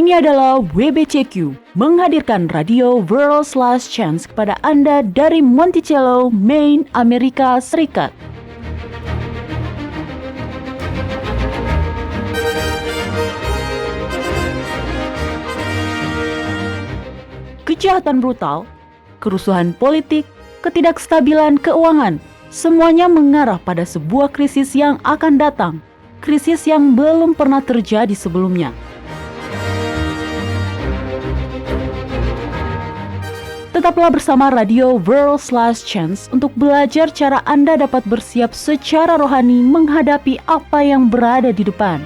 Ini adalah WBCQ, menghadirkan Radio World's Last Chance kepada Anda dari Monticello, Maine, Amerika Serikat. Kejahatan brutal, kerusuhan politik, ketidakstabilan keuangan, semuanya mengarah pada sebuah krisis yang akan datang, krisis yang belum pernah terjadi sebelumnya. Tetaplah bersama Radio World's Last Chance untuk belajar cara Anda dapat bersiap secara rohani menghadapi apa yang berada di depan.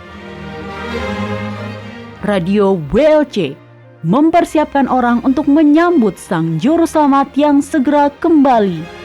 Radio WLC mempersiapkan orang untuk menyambut Sang Juru Selamat yang segera kembali.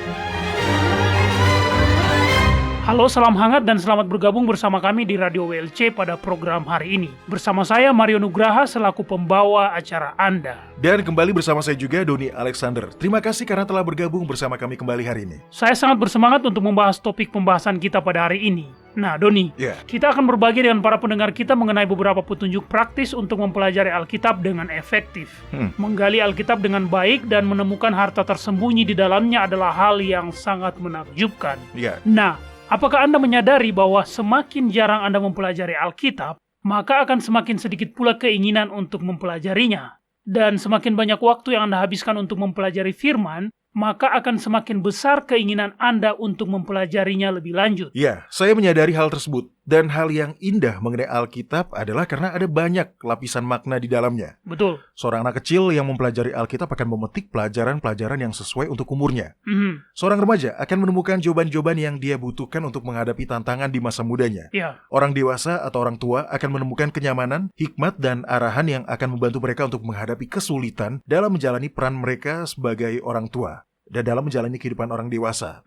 Halo, salam hangat dan selamat bergabung bersama kami di Radio WLC pada program hari ini. Bersama saya Mario Nugraha selaku pembawa acara Anda. Dan kembali bersama saya juga Doni Alexander. Terima kasih karena telah bergabung bersama kami kembali hari ini. Saya sangat bersemangat untuk membahas topik pembahasan kita pada hari ini. Nah, Doni, kita akan berbagi dengan para pendengar kita mengenai beberapa petunjuk praktis untuk mempelajari Alkitab dengan efektif. Menggali Alkitab dengan baik dan menemukan harta tersembunyi di dalamnya adalah hal yang sangat menakjubkan. Nah, apakah Anda menyadari bahwa semakin jarang Anda mempelajari Alkitab, maka akan semakin sedikit pula keinginan untuk mempelajarinya? Dan semakin banyak waktu yang Anda habiskan untuk mempelajari firman, maka akan semakin besar keinginan Anda untuk mempelajarinya lebih lanjut. Ya, saya menyadari hal tersebut. Dan hal yang indah mengenai Alkitab adalah karena ada banyak lapisan makna di dalamnya. Betul. Seorang anak kecil yang mempelajari Alkitab akan memetik pelajaran-pelajaran yang sesuai untuk umurnya. Seorang remaja akan menemukan jawaban-jawaban yang dia butuhkan untuk menghadapi tantangan di masa mudanya. Orang dewasa atau orang tua akan menemukan kenyamanan, hikmat, dan arahan yang akan membantu mereka untuk menghadapi kesulitan dalam menjalani peran mereka sebagai orang tua dan dalam menjalani kehidupan orang dewasa.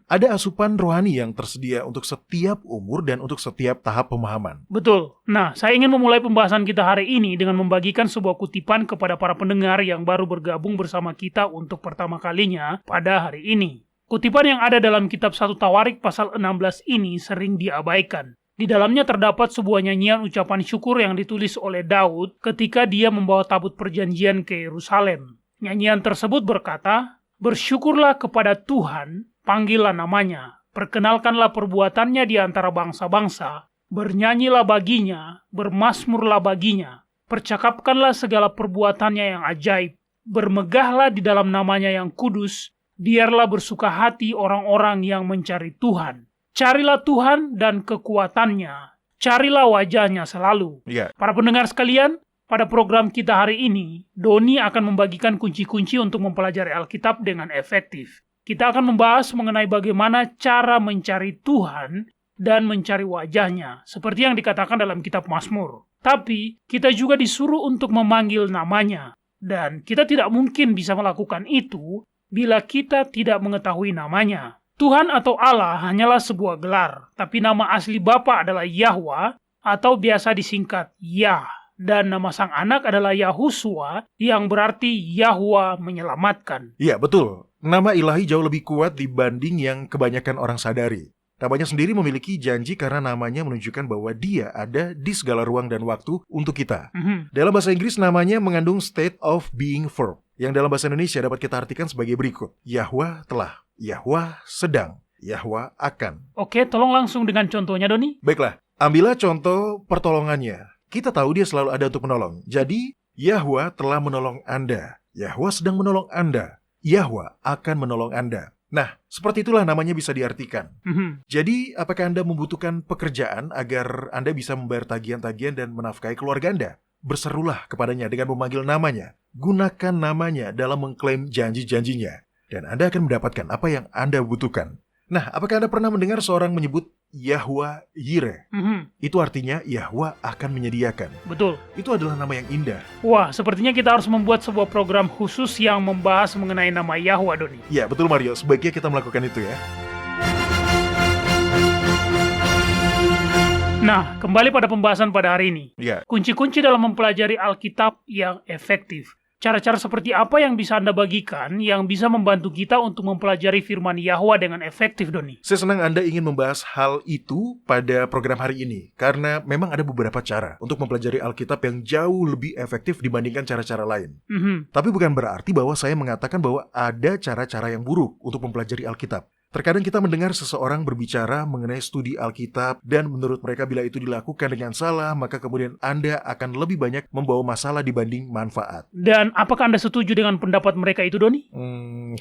Ada asupan rohani yang tersedia untuk setiap umur dan untuk setiap tahap pemahaman. Betul. Nah, saya ingin memulai pembahasan kita hari ini dengan membagikan sebuah kutipan kepada para pendengar yang baru bergabung bersama kita untuk pertama kalinya pada hari ini. Kutipan yang ada dalam kitab 1 Tawarik pasal 16 ini sering diabaikan. Di dalamnya terdapat sebuah nyanyian ucapan syukur yang ditulis oleh Daud ketika dia membawa tabut perjanjian ke Yerusalem. Nyanyian tersebut berkata, "Bersyukurlah kepada Tuhan, panggillah namanya, perkenalkanlah perbuatannya di antara bangsa-bangsa, bernyanyilah baginya, bermazmurlah baginya, percakapkanlah segala perbuatannya yang ajaib, bermegahlah di dalam namanya yang kudus, biarlah bersuka hati orang-orang yang mencari Tuhan. Carilah Tuhan dan kekuatannya, carilah wajahnya selalu." Para pendengar sekalian, pada program kita hari ini, Doni akan membagikan kunci-kunci untuk mempelajari Alkitab dengan efektif. Kita akan membahas mengenai bagaimana cara mencari Tuhan dan mencari wajahnya, seperti yang dikatakan dalam kitab Mazmur. Tapi, kita juga disuruh untuk memanggil namanya. Dan kita tidak mungkin bisa melakukan itu bila kita tidak mengetahui namanya. Tuhan atau Allah hanyalah sebuah gelar, tapi nama asli Bapa adalah Yahwa atau biasa disingkat Yah. Dan nama sang anak adalah Yahusua, yang berarti Yahwa menyelamatkan. Iya, betul. Nama ilahi jauh lebih kuat dibanding yang kebanyakan orang sadari. Namanya sendiri memiliki janji karena namanya menunjukkan bahwa dia ada di segala ruang dan waktu untuk kita. Dalam bahasa Inggris namanya mengandung state of being verb, yang dalam bahasa Indonesia dapat kita artikan sebagai berikut. Yahwa telah, Yahwa sedang, Yahwa akan. Oke, tolong langsung dengan contohnya, Doni. Baiklah, ambillah contoh pertolongannya. Kita tahu dia selalu ada untuk menolong. Jadi, Yahwa telah menolong Anda. Yahwa sedang menolong Anda. Yahwa akan menolong Anda. Nah, seperti itulah namanya bisa diartikan. Jadi, apakah Anda membutuhkan pekerjaan agar Anda bisa membayar tagihan-tagihan dan menafkahi keluarga Anda? Berserulah kepadanya dengan memanggil namanya. Gunakan namanya dalam mengklaim janji-janjinya. Dan Anda akan mendapatkan apa yang Anda butuhkan. Nah, apakah Anda pernah mendengar seorang menyebut Yahwa Yireh? Itu artinya Yahwa akan menyediakan. Betul. Itu adalah nama yang indah. Wah, sepertinya kita harus membuat sebuah program khusus yang membahas mengenai nama Yahwa, Doni. Ya, betul Mario. Sebaiknya kita melakukan itu ya. Nah, kembali pada pembahasan pada hari ini. Ya. Kunci-kunci dalam mempelajari Alkitab yang efektif. Cara-cara seperti apa yang bisa Anda bagikan yang bisa membantu kita untuk mempelajari firman Yahwa dengan efektif, Doni? Saya senang Anda ingin membahas hal itu pada program hari ini, karena memang ada beberapa cara untuk mempelajari Alkitab yang jauh lebih efektif dibandingkan cara-cara lain. Tapi bukan berarti bahwa saya mengatakan bahwa ada cara-cara yang buruk untuk mempelajari Alkitab. Terkadang kita mendengar seseorang berbicara mengenai studi Alkitab dan menurut mereka bila itu dilakukan dengan salah, maka kemudian Anda akan lebih banyak membawa masalah dibanding manfaat. Dan apakah Anda setuju dengan pendapat mereka itu, Doni?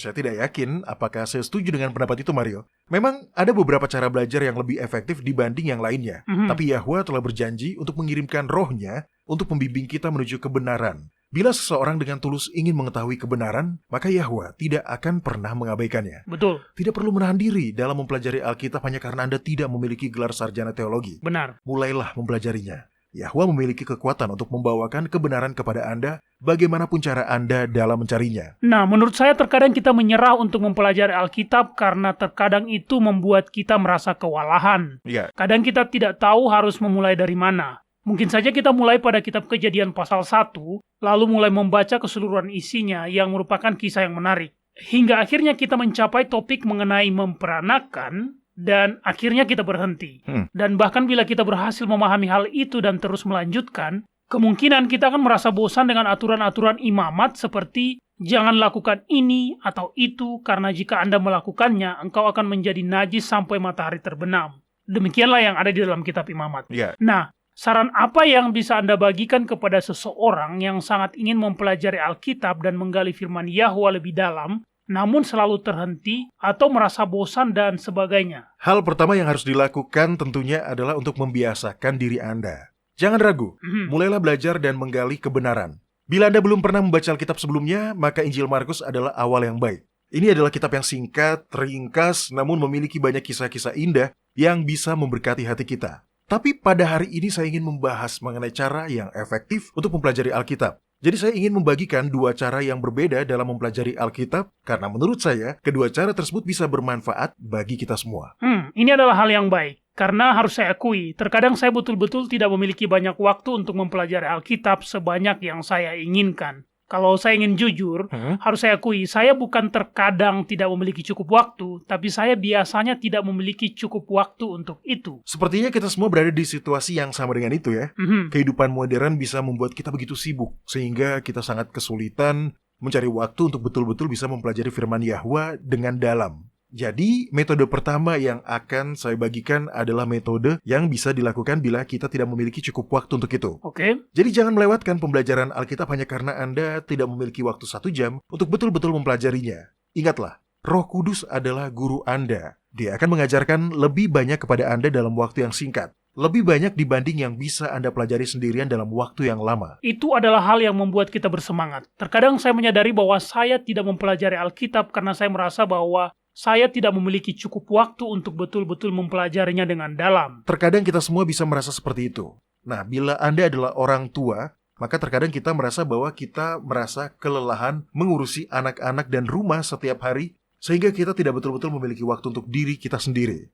Saya tidak yakin apakah saya setuju dengan pendapat itu, Mario. Memang ada beberapa cara belajar yang lebih efektif dibanding yang lainnya. Tapi Yahwa telah berjanji untuk mengirimkan rohnya untuk membimbing kita menuju kebenaran. Bila seseorang dengan tulus ingin mengetahui kebenaran, maka Yahwa tidak akan pernah mengabaikannya. Betul. Tidak perlu menahan diri dalam mempelajari Alkitab hanya karena Anda tidak memiliki gelar sarjana teologi. Benar. Mulailah mempelajarinya. Yahwa memiliki kekuatan untuk membawakan kebenaran kepada Anda, bagaimanapun cara Anda dalam mencarinya. Nah, menurut saya terkadang kita menyerah untuk mempelajari Alkitab karena terkadang itu membuat kita merasa kewalahan. Ya. Kadang kita tidak tahu harus memulai dari mana. Mungkin saja kita mulai pada kitab Kejadian pasal 1, lalu mulai membaca keseluruhan isinya yang merupakan kisah yang menarik. Hingga akhirnya kita mencapai topik mengenai memperanakan, dan akhirnya kita berhenti. Dan bahkan bila kita berhasil memahami hal itu dan terus melanjutkan, kemungkinan kita akan merasa bosan dengan aturan-aturan imamat seperti jangan lakukan ini atau itu, karena jika Anda melakukannya, engkau akan menjadi najis sampai matahari terbenam. Demikianlah yang ada di dalam kitab imamat. Ya. Nah, saran apa yang bisa Anda bagikan kepada seseorang yang sangat ingin mempelajari Alkitab dan menggali firman Yahwa lebih dalam, namun selalu terhenti atau merasa bosan dan sebagainya? Hal pertama yang harus dilakukan tentunya adalah untuk membiasakan diri Anda. Jangan ragu, mulailah belajar dan menggali kebenaran. Bila Anda belum pernah membaca Alkitab sebelumnya, maka Injil Markus adalah awal yang baik. Ini adalah kitab yang singkat, ringkas, namun memiliki banyak kisah-kisah indah yang bisa memberkati hati kita. Tapi pada hari ini saya ingin membahas mengenai cara yang efektif untuk mempelajari Alkitab. Jadi saya ingin membagikan dua cara yang berbeda dalam mempelajari Alkitab, karena menurut saya, kedua cara tersebut bisa bermanfaat bagi kita semua. Ini adalah hal yang baik, karena harus saya akui, terkadang saya betul-betul tidak memiliki banyak waktu untuk mempelajari Alkitab sebanyak yang saya inginkan. Kalau saya ingin jujur, harus saya akui, saya bukan terkadang tidak memiliki cukup waktu, tapi saya biasanya tidak memiliki cukup waktu untuk itu. Sepertinya kita semua berada di situasi yang sama dengan itu ya. Kehidupan modern bisa membuat kita begitu sibuk, sehingga kita sangat kesulitan mencari waktu untuk betul-betul bisa mempelajari firman Yahwa dengan dalam. Jadi, metode pertama yang akan saya bagikan adalah metode yang bisa dilakukan bila kita tidak memiliki cukup waktu untuk itu. Oke. Jadi jangan melewatkan pembelajaran Alkitab hanya karena Anda tidak memiliki waktu 1 jam untuk betul-betul mempelajarinya. Ingatlah, Roh Kudus adalah guru Anda. Dia akan mengajarkan lebih banyak kepada Anda dalam waktu yang singkat. Lebih banyak dibanding yang bisa Anda pelajari sendirian dalam waktu yang lama. Itu adalah hal yang membuat kita bersemangat. Terkadang saya menyadari bahwa saya tidak mempelajari Alkitab karena saya merasa bahwa saya tidak memiliki cukup waktu untuk betul-betul mempelajarinya dengan dalam. Terkadang kita semua bisa merasa seperti itu. Nah, bila Anda adalah orang tua, maka terkadang kita merasa bahwa kita merasa kelelahan mengurusi anak-anak dan rumah setiap hari, sehingga kita tidak betul-betul memiliki waktu untuk diri kita sendiri.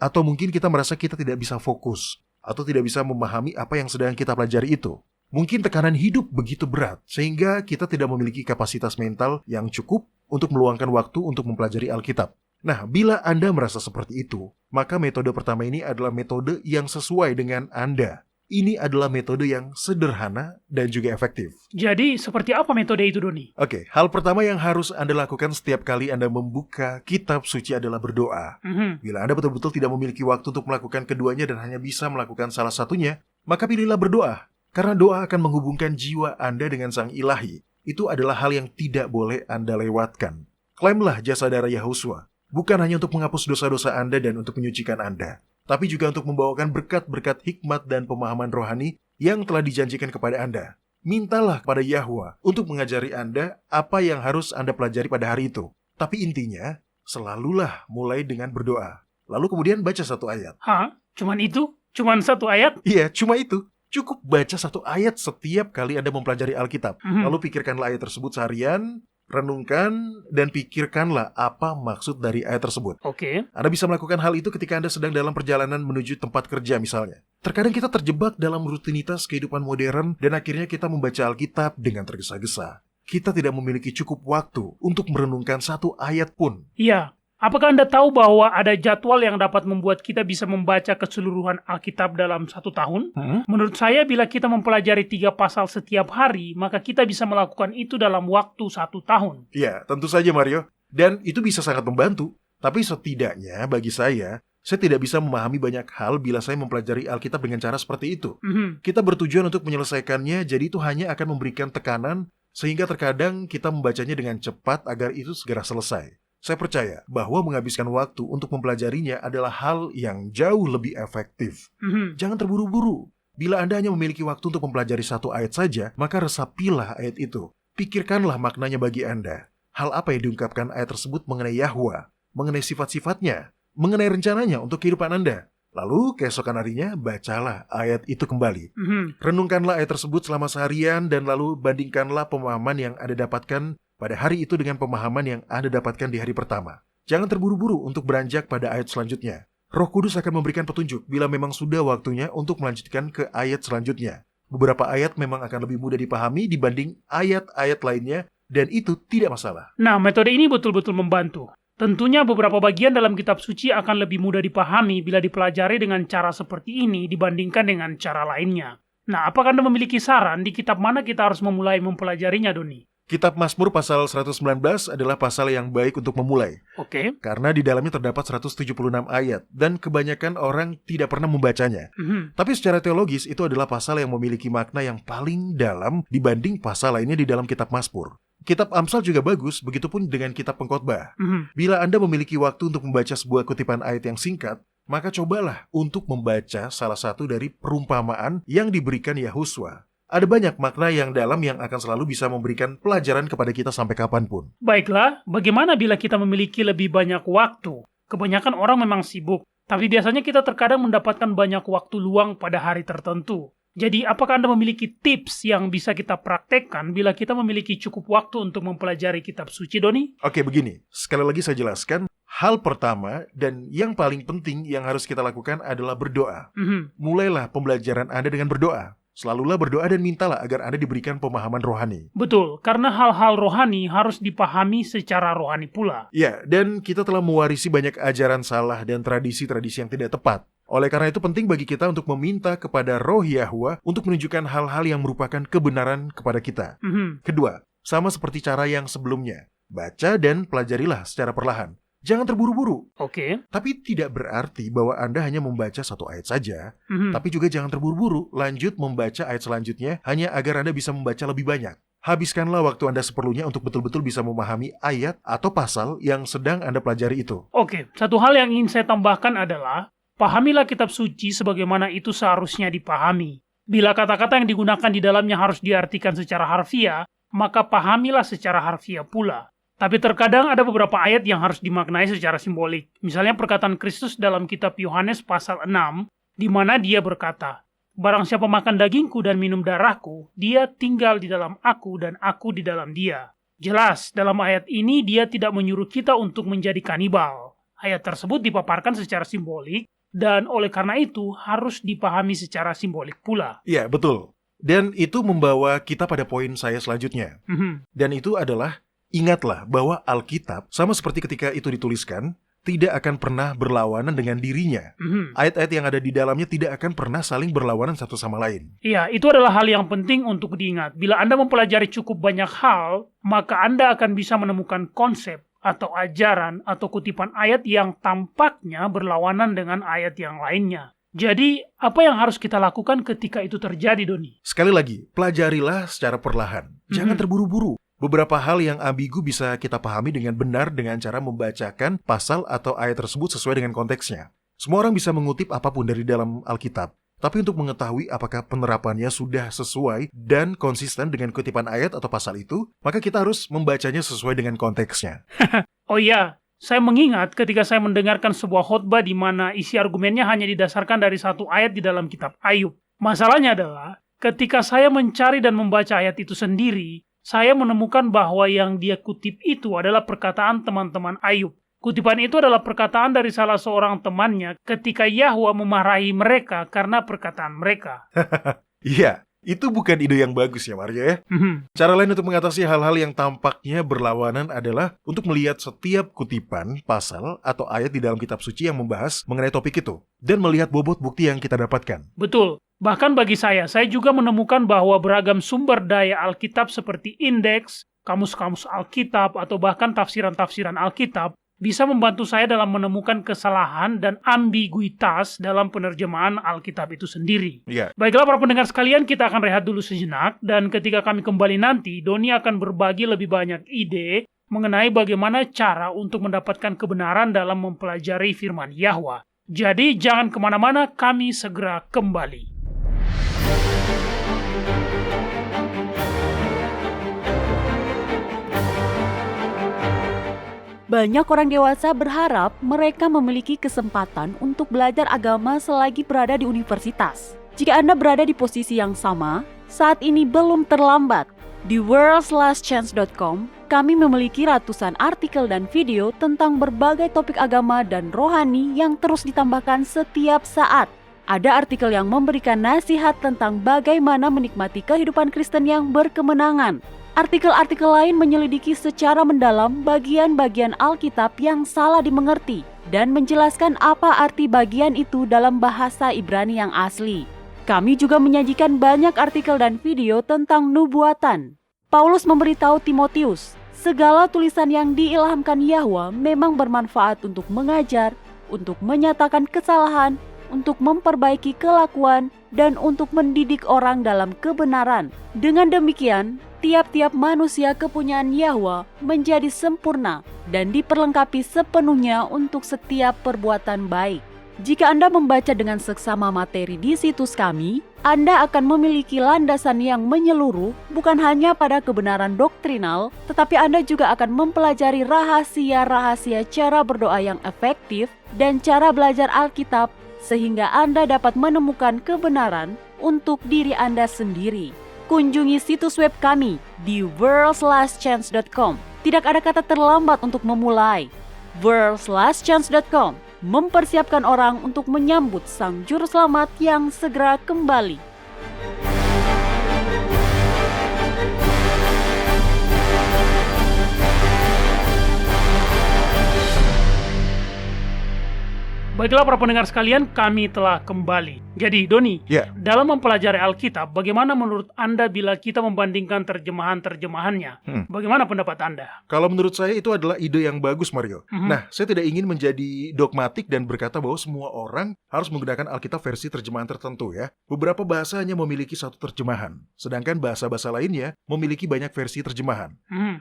Atau mungkin kita merasa kita tidak bisa fokus, atau tidak bisa memahami apa yang sedang kita pelajari itu. Mungkin tekanan hidup begitu berat, sehingga kita tidak memiliki kapasitas mental yang cukup untuk meluangkan waktu untuk mempelajari Alkitab. Nah, bila Anda merasa seperti itu, maka metode pertama ini adalah metode yang sesuai dengan Anda. Ini adalah metode yang sederhana dan juga efektif. Jadi, seperti apa metode itu, Doni? Oke, hal pertama yang harus Anda lakukan setiap kali Anda membuka kitab suci adalah berdoa. Bila Anda betul-betul tidak memiliki waktu untuk melakukan keduanya dan hanya bisa melakukan salah satunya, maka pilihlah berdoa. Karena doa akan menghubungkan jiwa Anda dengan Sang Ilahi. Itu adalah hal yang tidak boleh Anda lewatkan. Klaimlah jasa darah Yahuswa, bukan hanya untuk menghapus dosa-dosa Anda dan untuk menyucikan Anda, tapi juga untuk membawakan berkat-berkat hikmat dan pemahaman rohani yang telah dijanjikan kepada Anda. Mintalah kepada Yahwa untuk mengajari Anda apa yang harus Anda pelajari pada hari itu. Tapi intinya, selalulah mulai dengan berdoa. Lalu kemudian baca 1 ayat. Hah? Cuman itu? Cuman 1 ayat? Iya, cuma itu. Cukup baca 1 ayat setiap kali Anda mempelajari Alkitab. Lalu pikirkanlah ayat tersebut seharian, renungkan, dan pikirkanlah apa maksud dari ayat tersebut. Oke. Anda bisa melakukan hal itu ketika Anda sedang dalam perjalanan menuju tempat kerja misalnya. Terkadang kita terjebak dalam rutinitas kehidupan modern dan akhirnya kita membaca Alkitab dengan tergesa-gesa. kita tidak memiliki cukup waktu untuk merenungkan satu ayat pun. Iya, apakah Anda tahu bahwa ada jadwal yang dapat membuat kita bisa membaca keseluruhan Alkitab dalam 1 tahun? Menurut saya, bila kita mempelajari 3 pasal setiap hari, maka kita bisa melakukan itu dalam waktu 1 tahun. Ya, tentu saja Mario. Dan itu bisa sangat membantu. Tapi setidaknya bagi saya tidak bisa memahami banyak hal bila saya mempelajari Alkitab dengan cara seperti itu. Kita bertujuan untuk menyelesaikannya, jadi itu hanya akan memberikan tekanan, sehingga terkadang kita membacanya dengan cepat agar itu segera selesai. Saya percaya bahwa menghabiskan waktu untuk mempelajarinya adalah hal yang jauh lebih efektif. Jangan terburu-buru. Bila Anda hanya memiliki waktu untuk mempelajari 1 ayat saja, maka resapilah ayat itu. Pikirkanlah maknanya bagi Anda. Hal apa yang diungkapkan ayat tersebut mengenai Yahwa, mengenai sifat-sifatnya, mengenai rencananya untuk kehidupan Anda. Lalu keesokan harinya bacalah ayat itu kembali. Renungkanlah ayat tersebut selama seharian dan lalu bandingkanlah pemahaman yang Anda dapatkan pada hari itu dengan pemahaman yang Anda dapatkan di hari pertama. Jangan terburu-buru untuk beranjak pada ayat selanjutnya. Roh Kudus akan memberikan petunjuk bila memang sudah waktunya untuk melanjutkan ke ayat selanjutnya. Beberapa ayat memang akan lebih mudah dipahami dibanding ayat-ayat lainnya, dan itu tidak masalah. Nah, metode ini betul-betul membantu. Tentunya beberapa bagian dalam kitab suci akan lebih mudah dipahami bila dipelajari dengan cara seperti ini dibandingkan dengan cara lainnya. Nah, apakah Anda memiliki saran di kitab mana kita harus memulai mempelajarinya, Doni? Kitab Mazmur pasal 119 adalah pasal yang baik untuk memulai. Oke. Karena di dalamnya terdapat 176 ayat, dan kebanyakan orang tidak pernah membacanya. Tapi secara teologis, itu adalah pasal yang memiliki makna yang paling dalam dibanding pasal lainnya di dalam kitab Mazmur. Kitab Amsal juga bagus, begitupun dengan kitab Pengkhotbah. Bila Anda memiliki waktu untuk membaca sebuah kutipan ayat yang singkat, maka cobalah untuk membaca salah satu dari perumpamaan yang diberikan Yahuswa. Ada banyak makna yang dalam yang akan selalu bisa memberikan pelajaran kepada kita sampai kapanpun. Baiklah, bagaimana bila kita memiliki lebih banyak waktu? Kebanyakan orang memang sibuk, tapi biasanya kita terkadang mendapatkan banyak waktu luang pada hari tertentu. Jadi, apakah Anda memiliki tips yang bisa kita praktekkan bila kita memiliki cukup waktu untuk mempelajari kitab suci, Doni? Oke, begini. Sekali lagi saya jelaskan. Hal pertama dan yang paling penting yang harus kita lakukan adalah berdoa. Mulailah pembelajaran Anda dengan berdoa. Selalulah berdoa dan mintalah agar Anda diberikan pemahaman rohani. Betul, karena hal-hal rohani harus dipahami secara rohani pula. Ya, dan kita telah mewarisi banyak ajaran salah dan tradisi-tradisi yang tidak tepat. Oleh karena itu penting bagi kita untuk meminta kepada Roh Yahwa untuk menunjukkan hal-hal yang merupakan kebenaran kepada kita. Kedua, sama seperti cara yang sebelumnya, baca dan pelajarilah secara perlahan. Jangan terburu-buru. Oke. Tapi tidak berarti bahwa Anda hanya membaca 1 ayat saja. Tapi juga jangan terburu-buru lanjut membaca ayat selanjutnya hanya agar Anda bisa membaca lebih banyak. Habiskanlah waktu Anda seperlunya untuk betul-betul bisa memahami ayat atau pasal yang sedang Anda pelajari itu. Oke, satu hal yang ingin saya tambahkan adalah pahamilah kitab suci sebagaimana itu seharusnya dipahami. Bila kata-kata yang digunakan di dalamnya harus diartikan secara harfiah, maka pahamilah secara harfiah pula. Tapi terkadang ada beberapa ayat yang harus dimaknai secara simbolik. Misalnya perkataan Kristus dalam kitab Yohanes pasal 6, di mana dia berkata, "Barang siapa makan dagingku dan minum darahku, dia tinggal di dalam aku dan aku di dalam dia." Jelas, dalam ayat ini dia tidak menyuruh kita untuk menjadi kanibal. Ayat tersebut dipaparkan secara simbolik, dan oleh karena itu harus dipahami secara simbolik pula. Iya, betul. Dan itu membawa kita pada poin saya selanjutnya. Dan itu adalah, ingatlah bahwa Alkitab, sama seperti ketika itu dituliskan, tidak akan pernah berlawanan dengan dirinya. Ayat-ayat yang ada di dalamnya tidak akan pernah saling berlawanan satu sama lain. Iya, itu adalah hal yang penting untuk diingat. Bila Anda mempelajari cukup banyak hal, maka Anda akan bisa menemukan konsep atau ajaran atau kutipan ayat yang tampaknya berlawanan dengan ayat yang lainnya. Jadi, apa yang harus kita lakukan ketika itu terjadi, Doni? Sekali lagi, pelajarilah secara perlahan. Jangan terburu-buru. Beberapa hal yang ambigu bisa kita pahami dengan benar dengan cara membacakan pasal atau ayat tersebut sesuai dengan konteksnya. Semua orang bisa mengutip apapun dari dalam Alkitab. Tapi untuk mengetahui apakah penerapannya sudah sesuai dan konsisten dengan kutipan ayat atau pasal itu, maka kita harus membacanya sesuai dengan konteksnya. Oh iya, saya mengingat ketika saya mendengarkan sebuah khotbah di mana isi argumennya hanya didasarkan dari 1 ayat di dalam kitab Ayub. Masalahnya adalah, ketika saya mencari dan membaca ayat itu sendiri, saya menemukan bahwa yang dia kutip itu adalah perkataan teman-teman Ayub. Kutipan itu adalah perkataan dari salah seorang temannya ketika Yahwa memarahi mereka karena perkataan mereka. Iya, Itu bukan ide yang bagus ya Mario ya. Cara lain untuk mengatasi hal-hal yang tampaknya berlawanan adalah untuk melihat setiap kutipan, pasal, atau ayat di dalam kitab suci yang membahas mengenai topik itu, dan melihat bobot bukti yang kita dapatkan. Betul. Bahkan bagi saya juga menemukan bahwa beragam sumber daya Alkitab seperti indeks, kamus-kamus Alkitab, atau bahkan tafsiran-tafsiran Alkitab bisa membantu saya dalam menemukan kesalahan dan ambiguitas dalam penerjemahan Alkitab itu sendiri. Ya. Baiklah para pendengar sekalian, kita akan rehat dulu sejenak, dan ketika kami kembali nanti, Doni akan berbagi lebih banyak ide mengenai bagaimana cara untuk mendapatkan kebenaran dalam mempelajari firman Yahwa. Jadi jangan kemana-mana, kami segera kembali. Banyak orang dewasa berharap mereka memiliki kesempatan untuk belajar agama selagi berada di universitas. Jika Anda berada di posisi yang sama, saat ini belum terlambat. Di worldslastchance.com, kami memiliki ratusan artikel dan video tentang berbagai topik agama dan rohani yang terus ditambahkan setiap saat. Ada artikel yang memberikan nasihat tentang bagaimana menikmati kehidupan Kristen yang berkemenangan. Artikel-artikel lain menyelidiki secara mendalam bagian-bagian Alkitab yang salah dimengerti dan menjelaskan apa arti bagian itu dalam bahasa Ibrani yang asli. Kami juga menyajikan banyak artikel dan video tentang nubuatan. Paulus memberitahu Timotius, segala tulisan yang diilhamkan Yahwa memang bermanfaat untuk mengajar, untuk menyatakan kesalahan, untuk memperbaiki kelakuan, dan untuk mendidik orang dalam kebenaran. Dengan demikian, tiap-tiap manusia kepunyaan Yahwa menjadi sempurna dan diperlengkapi sepenuhnya untuk setiap perbuatan baik. Jika Anda membaca dengan seksama materi di situs kami, Anda akan memiliki landasan yang menyeluruh bukan hanya pada kebenaran doktrinal, tetapi Anda juga akan mempelajari rahasia-rahasia cara berdoa yang efektif dan cara belajar Alkitab sehingga Anda dapat menemukan kebenaran untuk diri Anda sendiri. Kunjungi situs web kami di worldslastchance.com. Tidak ada kata terlambat untuk memulai. worldslastchance.com mempersiapkan orang untuk menyambut Sang Juru Selamat yang segera kembali. Baiklah para pendengar sekalian, kami telah kembali. Jadi Doni, dalam mempelajari Alkitab, bagaimana menurut Anda bila kita membandingkan terjemahan-terjemahannya? Bagaimana pendapat Anda? Kalau menurut saya itu adalah ide yang bagus, Mario. Nah, saya tidak ingin menjadi dogmatik dan berkata bahwa semua orang harus menggunakan Alkitab versi terjemahan tertentu ya. Beberapa bahasa hanya memiliki satu terjemahan, sedangkan bahasa-bahasa lainnya memiliki banyak versi terjemahan.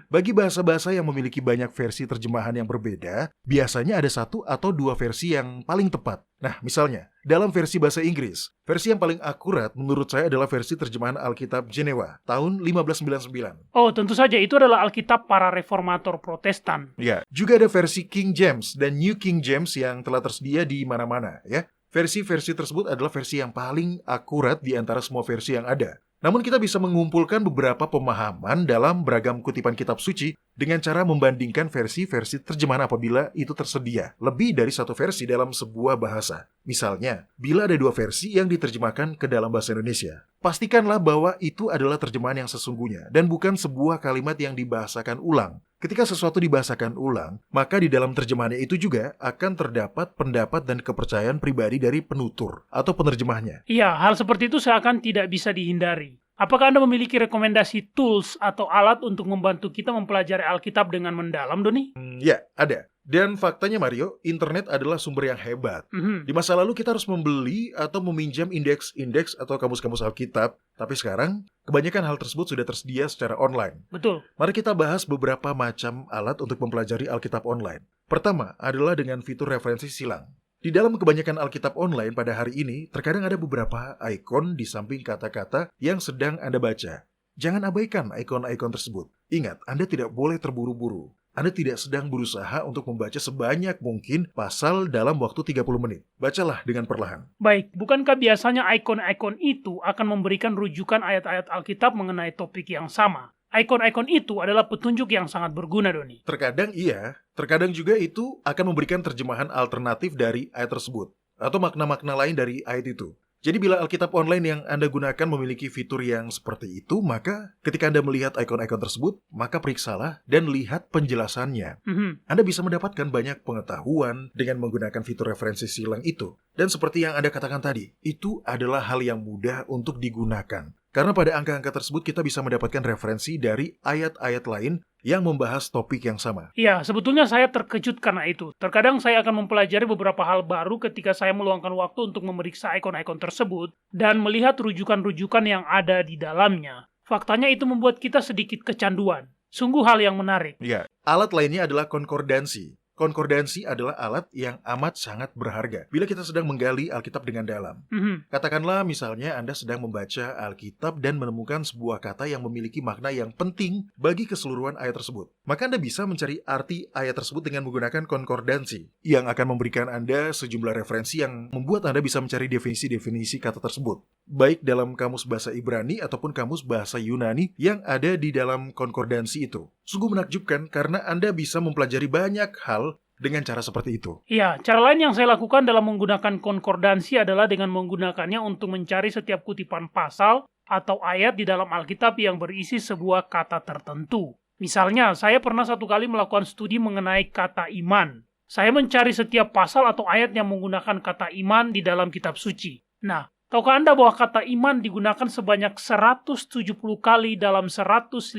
Bagi bahasa-bahasa yang memiliki banyak versi terjemahan yang berbeda, biasanya ada satu atau dua versi yang paling tepat. Nah, misalnya, dalam versi bahasa Inggris, versi yang paling akurat menurut saya adalah versi terjemahan Alkitab Jenewa, tahun 1599. Oh, tentu saja itu adalah Alkitab para reformator Protestan. Ya, juga ada versi King James dan New King James yang telah tersedia di mana-mana, ya. Versi-versi tersebut adalah versi yang paling akurat di antara semua versi yang ada. Namun kita bisa mengumpulkan beberapa pemahaman dalam beragam kutipan kitab suci dengan cara membandingkan versi-versi terjemahan apabila itu tersedia lebih dari satu versi dalam sebuah bahasa. Misalnya, bila ada dua versi yang diterjemahkan ke dalam bahasa Indonesia, pastikanlah bahwa itu adalah terjemahan yang sesungguhnya dan bukan sebuah kalimat yang dibahasakan ulang. Ketika sesuatu dibahasakan ulang, maka di dalam terjemahannya itu juga akan terdapat pendapat dan kepercayaan pribadi dari penutur atau penerjemahnya. Iya, hal seperti itu seakan tidak bisa dihindari. Apakah Anda memiliki rekomendasi tools atau alat untuk membantu kita mempelajari Alkitab dengan mendalam, Doni? Ya, ada. Dan faktanya Mario, internet adalah sumber yang hebat. Di masa lalu kita harus membeli atau meminjam indeks-indeks atau kamus-kamus Alkitab. Tapi sekarang, kebanyakan hal tersebut sudah tersedia secara online. Betul. Mari kita bahas beberapa macam alat untuk mempelajari Alkitab online. Pertama adalah dengan fitur referensi silang. Di dalam kebanyakan Alkitab online pada hari ini, terkadang ada beberapa ikon di samping kata-kata yang sedang Anda baca. Jangan abaikan ikon-ikon tersebut. Ingat, Anda tidak boleh terburu-buru. Anda tidak sedang berusaha untuk membaca sebanyak mungkin pasal dalam waktu 30 menit. Bacalah dengan perlahan. Baik, bukankah biasanya ikon-ikon itu akan memberikan rujukan ayat-ayat Alkitab mengenai topik yang sama? Ikon-ikon itu adalah petunjuk yang sangat berguna, Doni. Terkadang iya, terkadang juga itu akan memberikan terjemahan alternatif dari ayat tersebut, atau makna-makna lain dari ayat itu. Jadi bila Alkitab online yang Anda gunakan memiliki fitur yang seperti itu, maka ketika Anda melihat ikon-ikon tersebut, maka periksalah dan lihat penjelasannya. Anda bisa mendapatkan banyak pengetahuan dengan menggunakan fitur referensi silang itu. Dan seperti yang Anda katakan tadi, itu adalah hal yang mudah untuk digunakan. Karena pada angka-angka tersebut kita bisa mendapatkan referensi dari ayat-ayat lain yang membahas topik yang sama. Ya, sebetulnya saya terkejut karena itu. Terkadang saya akan mempelajari beberapa hal baru ketika saya meluangkan waktu untuk memeriksa ikon-ikon tersebut dan melihat rujukan-rujukan yang ada di dalamnya. Faktanya itu membuat kita sedikit kecanduan. Sungguh hal yang menarik. Ya, alat lainnya adalah konkordansi. Konkordansi adalah alat yang amat sangat berharga bila kita sedang menggali Alkitab dengan dalam. Katakanlah misalnya Anda sedang membaca Alkitab dan menemukan sebuah kata yang memiliki makna yang penting bagi keseluruhan ayat tersebut. Maka Anda bisa mencari arti ayat tersebut dengan menggunakan konkordansi yang akan memberikan Anda sejumlah referensi yang membuat Anda bisa mencari definisi-definisi kata tersebut, baik dalam kamus bahasa Ibrani ataupun kamus bahasa Yunani yang ada di dalam konkordansi itu. Sungguh menakjubkan karena Anda bisa mempelajari banyak hal dengan cara seperti itu. Ya, cara lain yang saya lakukan dalam menggunakan konkordansi adalah dengan menggunakannya untuk mencari setiap kutipan pasal atau ayat di dalam Alkitab yang berisi sebuah kata tertentu. Misalnya, saya pernah satu kali melakukan studi mengenai kata iman. Saya mencari setiap pasal atau ayat yang menggunakan kata iman di dalam kitab suci. Nah, tahukah Anda bahwa kata iman digunakan sebanyak 170 kali dalam 155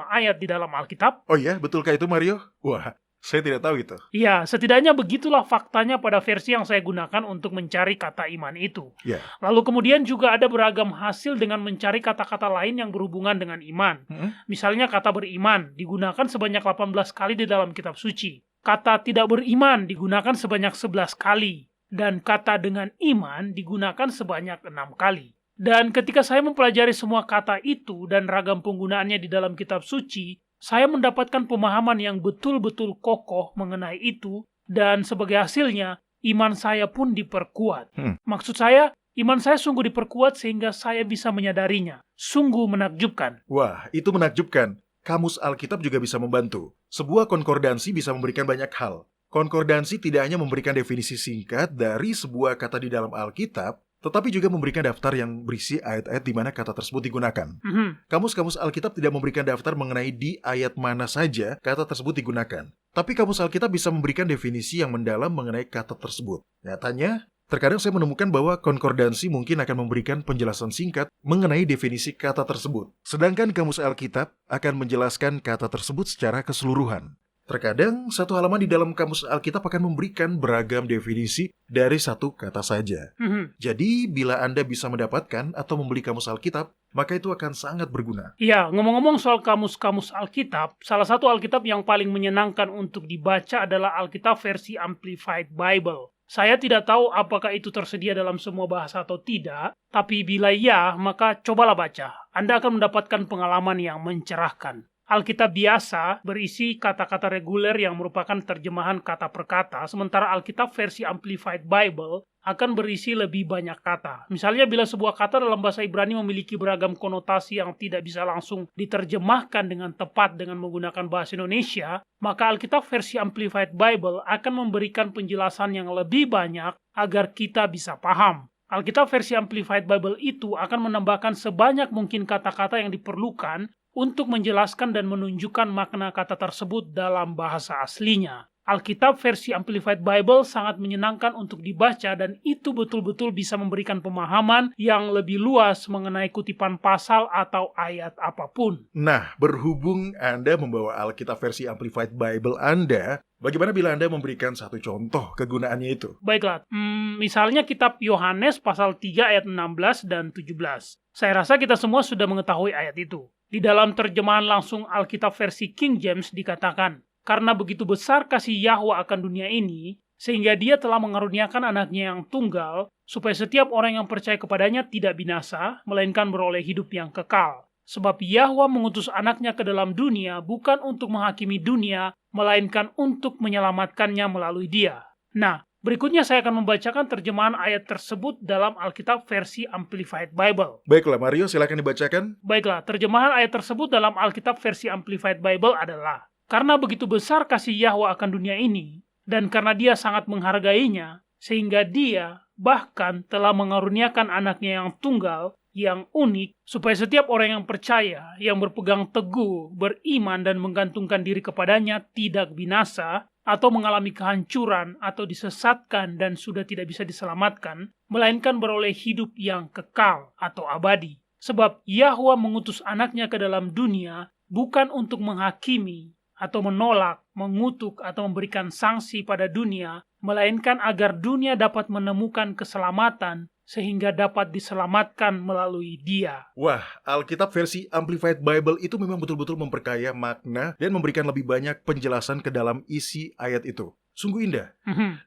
ayat di dalam Alkitab? Oh ya, betulkah itu Mario? Wah, saya tidak tahu itu. Ya, setidaknya begitulah faktanya pada versi yang saya gunakan untuk mencari kata iman itu. Ya. Lalu kemudian juga ada beragam hasil dengan mencari kata-kata lain yang berhubungan dengan iman. Misalnya kata beriman digunakan sebanyak 18 kali di dalam kitab suci. Kata tidak beriman digunakan sebanyak 11 kali. Dan kata dengan iman digunakan sebanyak 6 kali. Dan ketika saya mempelajari semua kata itu dan ragam penggunaannya di dalam kitab suci, saya mendapatkan pemahaman yang betul-betul kokoh mengenai itu, dan sebagai hasilnya, iman saya pun diperkuat. Maksud saya, iman saya sungguh diperkuat sehingga saya bisa menyadarinya. Sungguh menakjubkan. Wah, itu menakjubkan. Kamus Alkitab juga bisa membantu. Sebuah konkordansi bisa memberikan banyak hal. Konkordansi tidak hanya memberikan definisi singkat dari sebuah kata di dalam Alkitab, tetapi juga memberikan daftar yang berisi ayat-ayat di mana kata tersebut digunakan. Kamus-kamus Alkitab tidak memberikan daftar mengenai di ayat mana saja kata tersebut digunakan. Tapi kamus Alkitab bisa memberikan definisi yang mendalam mengenai kata tersebut. Nyatanya, terkadang saya menemukan bahwa konkordansi mungkin akan memberikan penjelasan singkat mengenai definisi kata tersebut. Sedangkan kamus Alkitab akan menjelaskan kata tersebut secara keseluruhan. Terkadang, satu halaman di dalam kamus Alkitab akan memberikan beragam definisi dari satu kata saja. Jadi, bila Anda bisa mendapatkan atau membeli kamus Alkitab, maka itu akan sangat berguna. Ya, ngomong-ngomong soal kamus-kamus Alkitab, salah satu Alkitab yang paling menyenangkan untuk dibaca adalah Alkitab versi Amplified Bible. Saya tidak tahu apakah itu tersedia dalam semua bahasa atau tidak, tapi bila ya, maka cobalah baca. Anda akan mendapatkan pengalaman yang mencerahkan. Alkitab biasa berisi kata-kata reguler yang merupakan terjemahan kata per kata, sementara Alkitab versi Amplified Bible akan berisi lebih banyak kata. Misalnya bila sebuah kata dalam bahasa Ibrani memiliki beragam konotasi yang tidak bisa langsung diterjemahkan dengan tepat dengan menggunakan bahasa Indonesia, maka Alkitab versi Amplified Bible akan memberikan penjelasan yang lebih banyak agar kita bisa paham. Alkitab versi Amplified Bible itu akan menambahkan sebanyak mungkin kata-kata yang diperlukan untuk menjelaskan dan menunjukkan makna kata tersebut dalam bahasa aslinya. Alkitab versi Amplified Bible sangat menyenangkan untuk dibaca dan itu betul-betul bisa memberikan pemahaman yang lebih luas mengenai kutipan pasal atau ayat apapun. Nah, berhubung Anda membawa Alkitab versi Amplified Bible Anda, bagaimana bila Anda memberikan satu contoh kegunaannya itu? Baiklah, misalnya kitab Yohanes pasal 3 ayat 16 dan 17. Saya rasa kita semua sudah mengetahui ayat itu. Di dalam terjemahan langsung Alkitab versi King James dikatakan, karena begitu besar kasih Yahwa akan dunia ini, sehingga dia telah mengaruniakan anaknya yang tunggal, supaya setiap orang yang percaya kepadanya tidak binasa, melainkan beroleh hidup yang kekal. Sebab Yahwa mengutus anaknya ke dalam dunia bukan untuk menghakimi dunia, melainkan untuk menyelamatkannya melalui dia. Nah, berikutnya saya akan membacakan terjemahan ayat tersebut dalam Alkitab versi Amplified Bible. Baiklah, Mario, silakan dibacakan. Baiklah, terjemahan ayat tersebut dalam Alkitab versi Amplified Bible adalah, karena begitu besar kasih Yahwa akan dunia ini, dan karena dia sangat menghargainya, sehingga dia bahkan telah mengaruniakan anaknya yang tunggal, yang unik, supaya setiap orang yang percaya, yang berpegang teguh, beriman dan menggantungkan diri kepadanya tidak binasa, atau mengalami kehancuran, atau disesatkan dan sudah tidak bisa diselamatkan, melainkan beroleh hidup yang kekal atau abadi. Sebab Yahwa mengutus anaknya ke dalam dunia bukan untuk menghakimi, atau menolak, mengutuk, atau memberikan sanksi pada dunia, melainkan agar dunia dapat menemukan keselamatan sehingga dapat diselamatkan melalui Dia. Wah, Alkitab versi Amplified Bible itu memang betul-betul memperkaya makna dan memberikan lebih banyak penjelasan ke dalam isi ayat itu. Sungguh indah.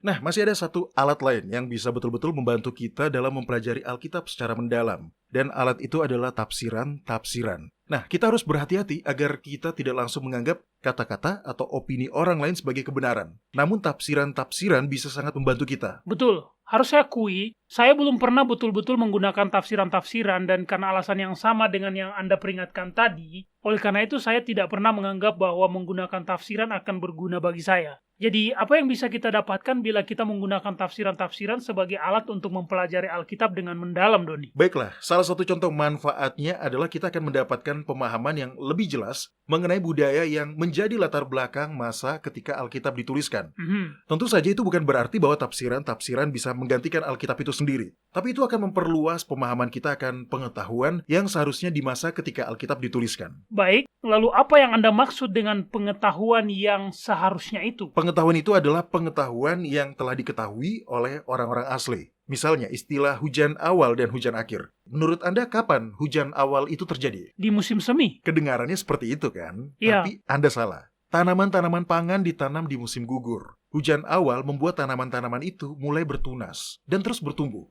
Nah, masih ada satu alat lain yang bisa betul-betul membantu kita dalam mempelajari Alkitab secara mendalam. Dan alat itu adalah tafsiran-tafsiran. Nah, kita harus berhati-hati agar kita tidak langsung menganggap kata-kata atau opini orang lain sebagai kebenaran. Namun tafsiran-tafsiran bisa sangat membantu kita. Betul. Harus saya akui, saya belum pernah betul-betul menggunakan tafsiran-tafsiran dan karena alasan yang sama dengan yang Anda peringatkan tadi, oleh karena itu saya tidak pernah menganggap bahwa menggunakan tafsiran akan berguna bagi saya. Jadi, apa yang bisa kita dapatkan bila kita menggunakan tafsiran-tafsiran sebagai alat untuk mempelajari Alkitab dengan mendalam, Doni? Baiklah, salah satu contoh manfaatnya adalah kita akan mendapatkan pemahaman yang lebih jelas mengenai budaya yang menjadi latar belakang masa ketika Alkitab dituliskan. Tentu saja itu bukan berarti bahwa tafsiran-tafsiran bisa menggantikan Alkitab itu sendiri. Tapi itu akan memperluas pemahaman kita akan pengetahuan yang seharusnya di masa ketika Alkitab dituliskan. Baik, lalu apa yang Anda maksud dengan pengetahuan yang seharusnya itu? Pengetahuan itu adalah pengetahuan yang telah diketahui oleh orang-orang asli. Misalnya istilah hujan awal dan hujan akhir. Menurut Anda kapan hujan awal itu terjadi? Di musim semi. Kedengarannya seperti itu kan? Iya. Tapi Anda salah. Tanaman-tanaman pangan ditanam di musim gugur. Hujan awal membuat tanaman-tanaman itu mulai bertunas dan terus bertumbuh.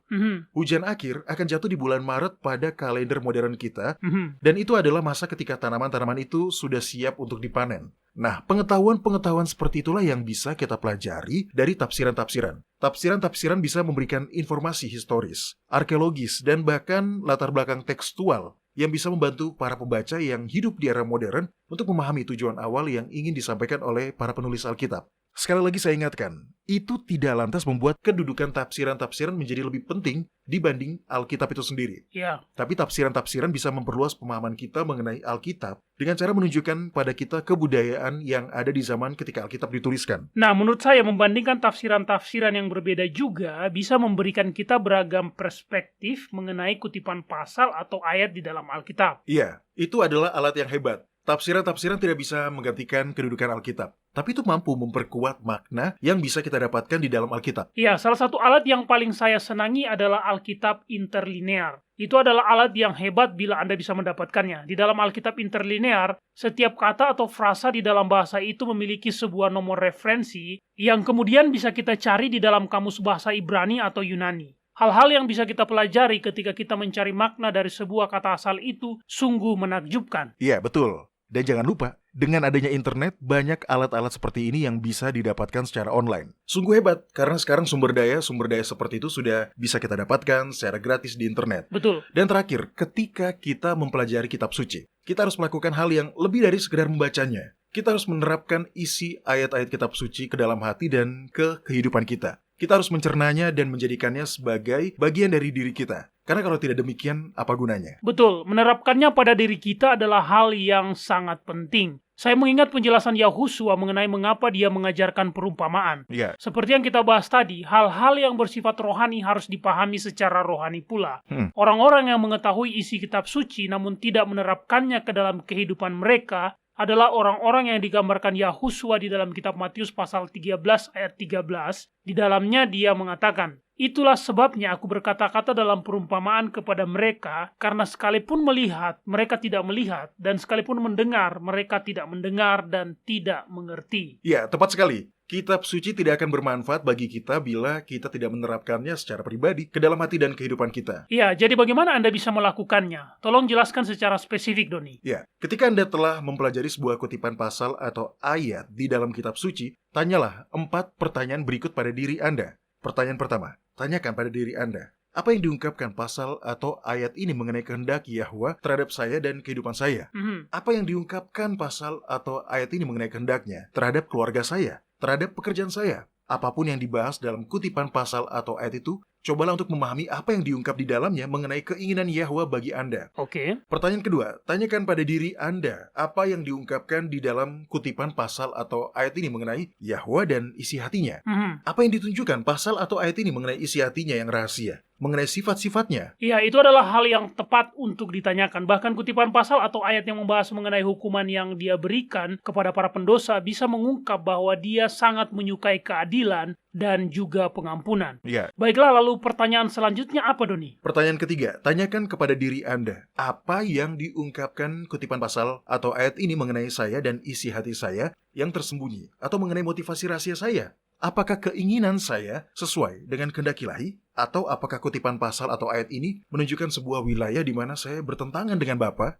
Hujan akhir akan jatuh di bulan Maret pada kalender modern kita, dan itu adalah masa ketika tanaman-tanaman itu sudah siap untuk dipanen. Nah, pengetahuan-pengetahuan seperti itulah yang bisa kita pelajari dari tafsiran-tafsiran. Tafsiran-tafsiran bisa memberikan informasi historis, arkeologis, dan bahkan latar belakang tekstual yang bisa membantu para pembaca yang hidup di era modern untuk memahami tujuan awal yang ingin disampaikan oleh para penulis Alkitab. Sekali lagi saya ingatkan, itu tidak lantas membuat kedudukan tafsiran-tafsiran menjadi lebih penting dibanding Alkitab itu sendiri. Ya. Tapi tafsiran-tafsiran bisa memperluas pemahaman kita mengenai Alkitab dengan cara menunjukkan pada kita kebudayaan yang ada di zaman ketika Alkitab dituliskan. Nah, menurut saya membandingkan tafsiran-tafsiran yang berbeda juga bisa memberikan kita beragam perspektif mengenai kutipan pasal atau ayat di dalam Alkitab. Iya, itu adalah alat yang hebat. Tafsiran-tafsiran tidak bisa menggantikan kedudukan Alkitab, tapi itu mampu memperkuat makna yang bisa kita dapatkan di dalam Alkitab. Ya, salah satu alat yang paling saya senangi adalah Alkitab interlinear. Itu adalah alat yang hebat bila Anda bisa mendapatkannya. Di dalam Alkitab interlinear, setiap kata atau frasa di dalam bahasa itu memiliki sebuah nomor referensi yang kemudian bisa kita cari di dalam kamus bahasa Ibrani atau Yunani. Hal-hal yang bisa kita pelajari ketika kita mencari makna dari sebuah kata asal itu sungguh menakjubkan. Iya, betul. Dan jangan lupa, dengan adanya internet, banyak alat-alat seperti ini yang bisa didapatkan secara online. Sungguh hebat, karena sekarang sumber daya seperti itu sudah bisa kita dapatkan secara gratis di internet. Betul. Dan terakhir, ketika kita mempelajari kitab suci, kita harus melakukan hal yang lebih dari sekedar membacanya. Kita harus menerapkan isi ayat-ayat kitab suci ke dalam hati dan ke kehidupan kita. Kita harus mencernanya dan menjadikannya sebagai bagian dari diri kita. Karena kalau tidak demikian, apa gunanya? Betul, menerapkannya pada diri kita adalah hal yang sangat penting. Saya mengingat penjelasan Yahusua mengenai mengapa dia mengajarkan perumpamaan. Ya. Seperti yang kita bahas tadi, hal-hal yang bersifat rohani harus dipahami secara rohani pula. Orang-orang yang mengetahui isi kitab suci namun tidak menerapkannya ke dalam kehidupan mereka adalah orang-orang yang digambarkan Yahusua di dalam kitab Matius pasal 13 ayat 13. Di dalamnya dia mengatakan, "Itulah sebabnya aku berkata-kata dalam perumpamaan kepada mereka, karena sekalipun melihat, mereka tidak melihat, dan sekalipun mendengar, mereka tidak mendengar dan tidak mengerti." Ya, tepat sekali. Kitab suci tidak akan bermanfaat bagi kita bila kita tidak menerapkannya secara pribadi ke dalam hati dan kehidupan kita. Ya, jadi bagaimana Anda bisa melakukannya? Tolong jelaskan secara spesifik, Doni. Ya, ketika Anda telah mempelajari sebuah kutipan pasal atau ayat di dalam kitab suci, tanyalah 4 pertanyaan berikut pada diri Anda. Pertanyaan pertama, tanyakan pada diri Anda, apa yang diungkapkan pasal atau ayat ini mengenai kehendak Yahwa terhadap saya dan kehidupan saya? Apa yang diungkapkan pasal atau ayat ini mengenai kehendaknya terhadap keluarga saya, terhadap pekerjaan saya? Apapun yang dibahas dalam kutipan pasal atau ayat itu Cobalah untuk memahami apa yang diungkap di dalamnya mengenai keinginan Yahwa bagi Anda. Oke. Pertanyaan kedua, tanyakan pada diri Anda apa yang diungkapkan di dalam kutipan pasal atau ayat ini mengenai Yahwa dan isi hatinya. Apa yang ditunjukkan pasal atau ayat ini mengenai isi hatinya yang rahasia, mengenai sifat-sifatnya. Iya, itu adalah hal yang tepat untuk ditanyakan. Bahkan kutipan pasal atau ayat yang membahas mengenai hukuman yang dia berikan kepada para pendosa bisa mengungkap bahwa dia sangat menyukai keadilan dan juga pengampunan. Ya. Baiklah, lalu pertanyaan selanjutnya apa, Doni? Pertanyaan ketiga, tanyakan kepada diri Anda, apa yang diungkapkan kutipan pasal atau ayat ini mengenai saya dan isi hati saya yang tersembunyi, atau mengenai motivasi rahasia saya? Apakah keinginan saya sesuai dengan kehendak Ilahi? Atau apakah kutipan pasal atau ayat ini menunjukkan sebuah wilayah di mana saya bertentangan dengan Bapa?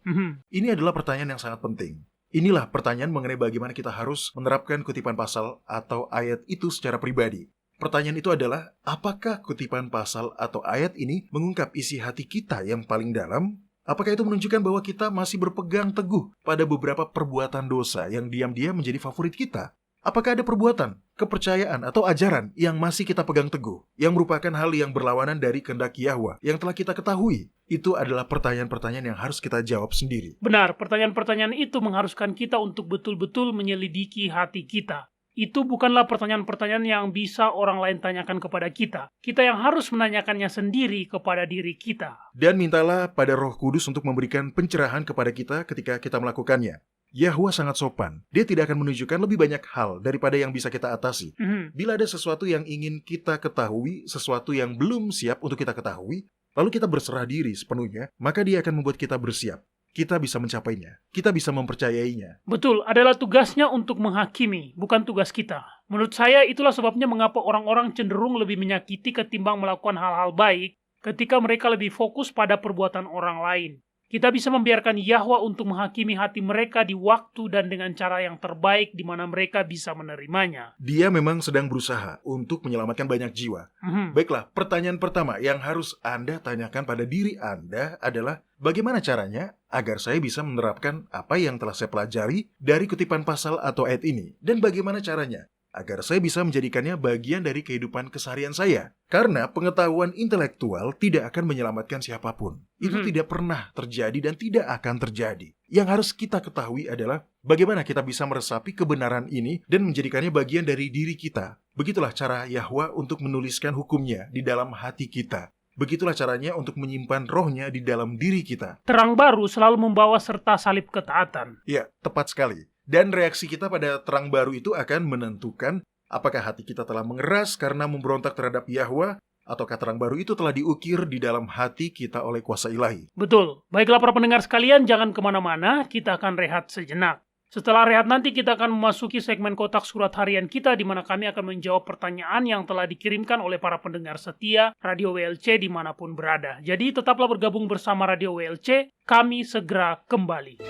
Ini adalah pertanyaan yang sangat penting. Inilah pertanyaan mengenai bagaimana kita harus menerapkan kutipan pasal atau ayat itu secara pribadi. Pertanyaan itu adalah, apakah kutipan pasal atau ayat ini mengungkap isi hati kita yang paling dalam? Apakah itu menunjukkan bahwa kita masih berpegang teguh pada beberapa perbuatan dosa yang diam-diam menjadi favorit kita? Apakah ada perbuatan, kepercayaan, atau ajaran yang masih kita pegang teguh, yang merupakan hal yang berlawanan dari kehendak Yahwa yang telah kita ketahui? Itu adalah pertanyaan-pertanyaan yang harus kita jawab sendiri. Benar, pertanyaan-pertanyaan itu mengharuskan kita untuk betul-betul menyelidiki hati kita. Itu bukanlah pertanyaan-pertanyaan yang bisa orang lain tanyakan kepada kita. Kita yang harus menanyakannya sendiri kepada diri kita. Dan mintalah pada Roh Kudus untuk memberikan pencerahan kepada kita ketika kita melakukannya. Yahwa sangat sopan. Dia tidak akan menunjukkan lebih banyak hal daripada yang bisa kita atasi. Bila ada sesuatu yang ingin kita ketahui, sesuatu yang belum siap untuk kita ketahui, lalu kita berserah diri sepenuhnya, maka dia akan membuat kita bersiap. Kita bisa mencapainya. Kita bisa mempercayainya. Betul, adalah tugasnya untuk menghakimi, bukan tugas kita. Menurut saya, itulah sebabnya mengapa orang-orang cenderung lebih menyakiti ketimbang melakukan hal-hal baik ketika mereka lebih fokus pada perbuatan orang lain. Kita bisa membiarkan Yahwa untuk menghakimi hati mereka di waktu dan dengan cara yang terbaik di mana mereka bisa menerimanya. Dia memang sedang berusaha untuk menyelamatkan banyak jiwa. Baiklah, pertanyaan pertama yang harus Anda tanyakan pada diri Anda adalah, bagaimana caranya agar saya bisa menerapkan apa yang telah saya pelajari dari kutipan pasal atau ayat ini? Dan bagaimana caranya agar saya bisa menjadikannya bagian dari kehidupan keseharian saya? Karena pengetahuan intelektual tidak akan menyelamatkan siapapun. Itu tidak pernah terjadi dan tidak akan terjadi. Yang harus kita ketahui adalah bagaimana kita bisa meresapi kebenaran ini dan menjadikannya bagian dari diri kita. Begitulah cara Yahwa untuk menuliskan hukumnya di dalam hati kita. Begitulah caranya untuk menyimpan rohnya di dalam diri kita. Terang baru selalu membawa serta salib ketaatan. Ya, tepat sekali. Dan reaksi kita pada terang baru itu akan menentukan apakah hati kita telah mengeras karena memberontak terhadap Yahwa, ataukah terang baru itu telah diukir di dalam hati kita oleh kuasa ilahi. Betul. Baiklah para pendengar sekalian, jangan kemana-mana, kita akan rehat sejenak. Setelah rehat nanti kita akan memasuki segmen kotak surat harian kita di mana kami akan menjawab pertanyaan yang telah dikirimkan oleh para pendengar setia Radio WLC dimanapun berada. Jadi tetaplah bergabung bersama Radio WLC, kami segera kembali.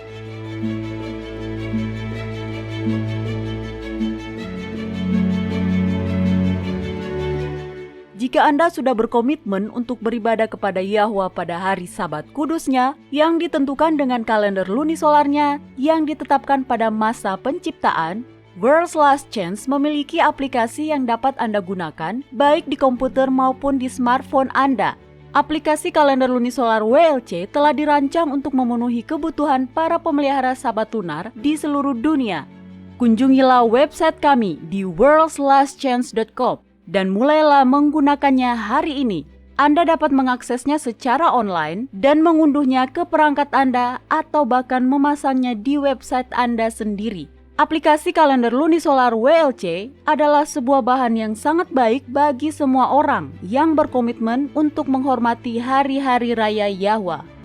Jika Anda sudah berkomitmen untuk beribadah kepada Yahwa pada hari Sabat kudusnya yang ditentukan dengan kalender lunisolarnya yang ditetapkan pada masa penciptaan, World's Last Chance memiliki aplikasi yang dapat Anda gunakan baik di komputer maupun di smartphone Anda. Aplikasi kalender lunisolar WLC telah dirancang untuk memenuhi kebutuhan para pemelihara Sabat lunar di seluruh dunia. Kunjungilah website kami di worldslastchance.com. dan mulailah menggunakannya hari ini. Anda dapat mengaksesnya secara online dan mengunduhnya ke perangkat Anda atau bahkan memasangnya di website Anda sendiri. Aplikasi kalender lunisolar WLC adalah sebuah bahan yang sangat baik bagi semua orang yang berkomitmen untuk menghormati hari-hari raya Yahwa.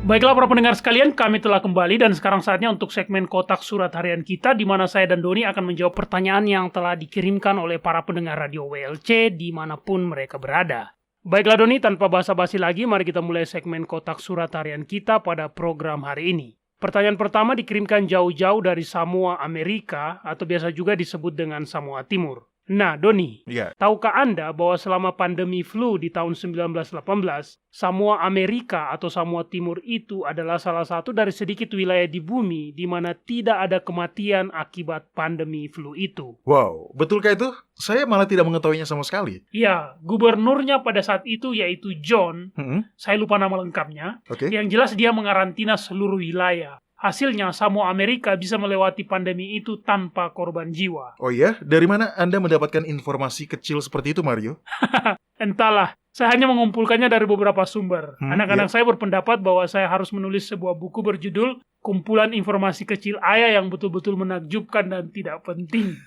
Baiklah para pendengar sekalian, kami telah kembali dan sekarang saatnya untuk segmen kotak surat harian kita di mana saya dan Doni akan menjawab pertanyaan yang telah dikirimkan oleh para pendengar Radio WLC dimanapun mereka berada. Baiklah Doni, tanpa basa-basi lagi, mari kita mulai segmen kotak surat harian kita pada program hari ini. Pertanyaan pertama dikirimkan jauh-jauh dari Samoa, Amerika, atau biasa juga disebut dengan Samoa Timur. Nah, Doni, Ya, tahukah Anda bahwa selama pandemi flu di tahun 1918, Samoa Amerika atau Samoa Timur itu adalah salah satu dari sedikit wilayah di bumi di mana tidak ada kematian akibat pandemi flu itu. wow, betulkah itu? Saya malah tidak mengetahuinya sama sekali. Ya, gubernurnya pada saat itu yaitu John, saya lupa nama lengkapnya, Oke. yang jelas dia mengarantina seluruh wilayah. Hasilnya, Samoa Amerika bisa melewati pandemi itu tanpa korban jiwa. Oh iya, dari mana Anda mendapatkan informasi kecil seperti itu, Mario? Entahlah, saya hanya mengumpulkannya dari beberapa sumber. Anak-anak saya berpendapat bahwa saya harus menulis sebuah buku berjudul Kumpulan Informasi Kecil Ayah yang betul-betul menakjubkan dan tidak penting.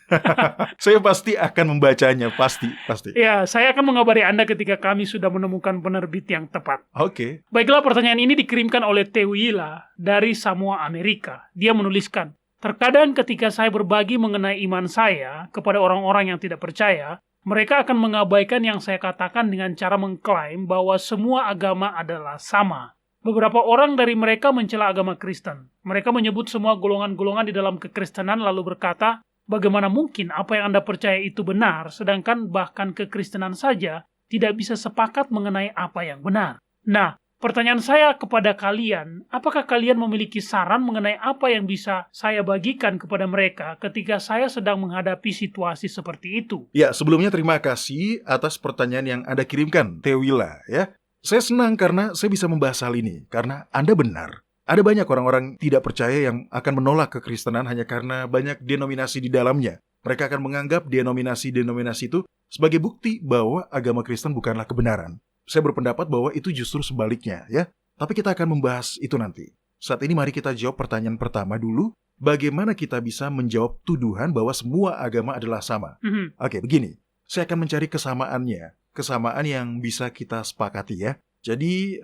Saya pasti akan membacanya, pasti. Ya, saya akan mengabari Anda ketika kami sudah menemukan penerbit yang tepat. Oke. Baiklah, pertanyaan ini dikirimkan oleh Tewila dari Samoa Amerika. Dia menuliskan, terkadang ketika saya berbagi mengenai iman saya kepada orang-orang yang tidak percaya, mereka akan mengabaikan yang saya katakan dengan cara mengklaim bahwa semua agama adalah sama. Beberapa orang dari mereka mencela agama Kristen. Mereka menyebut semua golongan-golongan di dalam kekristenan lalu berkata, bagaimana mungkin apa yang Anda percaya itu benar, sedangkan bahkan kekristenan saja tidak bisa sepakat mengenai apa yang benar. Nah, pertanyaan saya kepada kalian, apakah kalian memiliki saran mengenai apa yang bisa saya bagikan kepada mereka ketika saya sedang menghadapi situasi seperti itu? Ya, sebelumnya terima kasih atas pertanyaan yang Anda kirimkan, Tewila, ya. Saya senang karena saya bisa membahas hal ini, karena Anda benar. Ada banyak orang-orang tidak percaya yang akan menolak kekristenan hanya karena banyak denominasi di dalamnya. Mereka akan menganggap denominasi-denominasi itu sebagai bukti bahwa agama Kristen bukanlah kebenaran. Saya berpendapat bahwa itu justru sebaliknya, ya. Tapi kita akan membahas itu nanti. Saat ini mari kita jawab pertanyaan pertama dulu. Bagaimana kita bisa menjawab tuduhan bahwa semua agama adalah sama? Oke, begini. Saya akan mencari kesamaannya. Kesamaan yang bisa kita sepakati, ya. Jadi,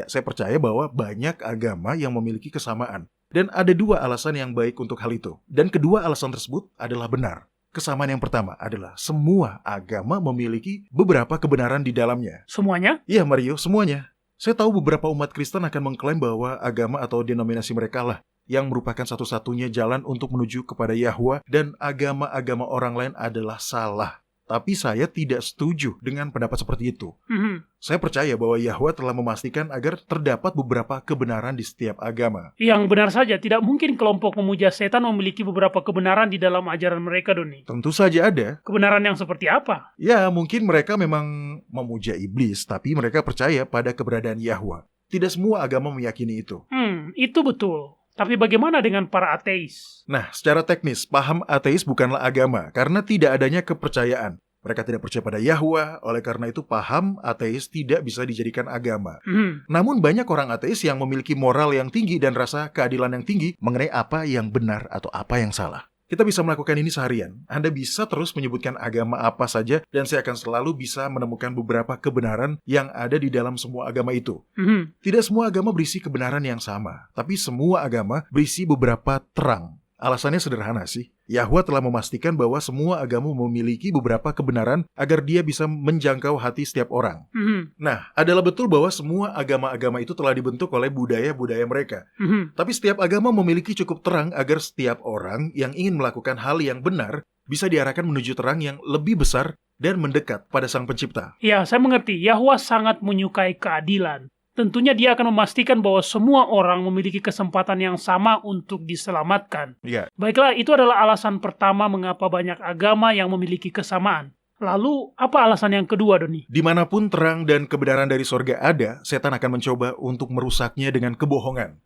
saya percaya bahwa banyak agama yang memiliki kesamaan. Dan ada dua alasan yang baik untuk hal itu. Dan kedua alasan tersebut adalah benar. Kesamaan yang pertama adalah semua agama memiliki beberapa kebenaran di dalamnya. Semuanya? Iya, Mario, semuanya. Saya tahu beberapa umat Kristen akan mengklaim bahwa agama atau denominasi mereka lah yang merupakan satu-satunya jalan untuk menuju kepada Yahwa dan agama-agama orang lain adalah salah. Tapi saya tidak setuju dengan pendapat seperti itu. Saya percaya bahwa Yahwa telah memastikan agar terdapat beberapa kebenaran di setiap agama. Yang benar saja, tidak mungkin kelompok pemuja setan memiliki beberapa kebenaran di dalam ajaran mereka, Doni. Tentu saja ada. Kebenaran yang seperti apa? Ya, mungkin mereka memang memuja iblis, tapi mereka percaya pada keberadaan Yahwa. Tidak semua agama meyakini itu. Itu betul. Tapi bagaimana dengan para ateis? Nah, secara teknis, paham ateis bukanlah agama karena tidak adanya kepercayaan. Mereka tidak percaya pada Yahwa, oleh karena itu paham ateis tidak bisa dijadikan agama. Namun banyak orang ateis yang memiliki moral yang tinggi dan rasa keadilan yang tinggi mengenai apa yang benar atau apa yang salah. Kita bisa melakukan ini seharian. Anda bisa terus menyebutkan agama apa saja dan saya akan selalu bisa menemukan beberapa kebenaran yang ada di dalam semua agama itu. Tidak semua agama berisi kebenaran yang sama, tapi semua agama berisi beberapa terang. Alasannya sederhana sih. Yahwa telah memastikan bahwa semua agama memiliki beberapa kebenaran agar dia bisa menjangkau hati setiap orang. Nah, adalah betul bahwa semua agama-agama itu telah dibentuk oleh budaya-budaya mereka. Tapi setiap agama memiliki cukup terang agar setiap orang yang ingin melakukan hal yang benar bisa diarahkan menuju terang yang lebih besar dan mendekat pada Sang Pencipta. Ya, saya mengerti. Yahwa sangat menyukai keadilan. Tentunya dia akan memastikan bahwa semua orang memiliki kesempatan yang sama untuk diselamatkan. Ya. Baiklah, itu adalah alasan pertama mengapa banyak agama yang memiliki kesamaan. Lalu, apa alasan yang kedua, Doni? Dimanapun terang dan kebenaran dari sorga ada, setan akan mencoba untuk merusaknya dengan kebohongan.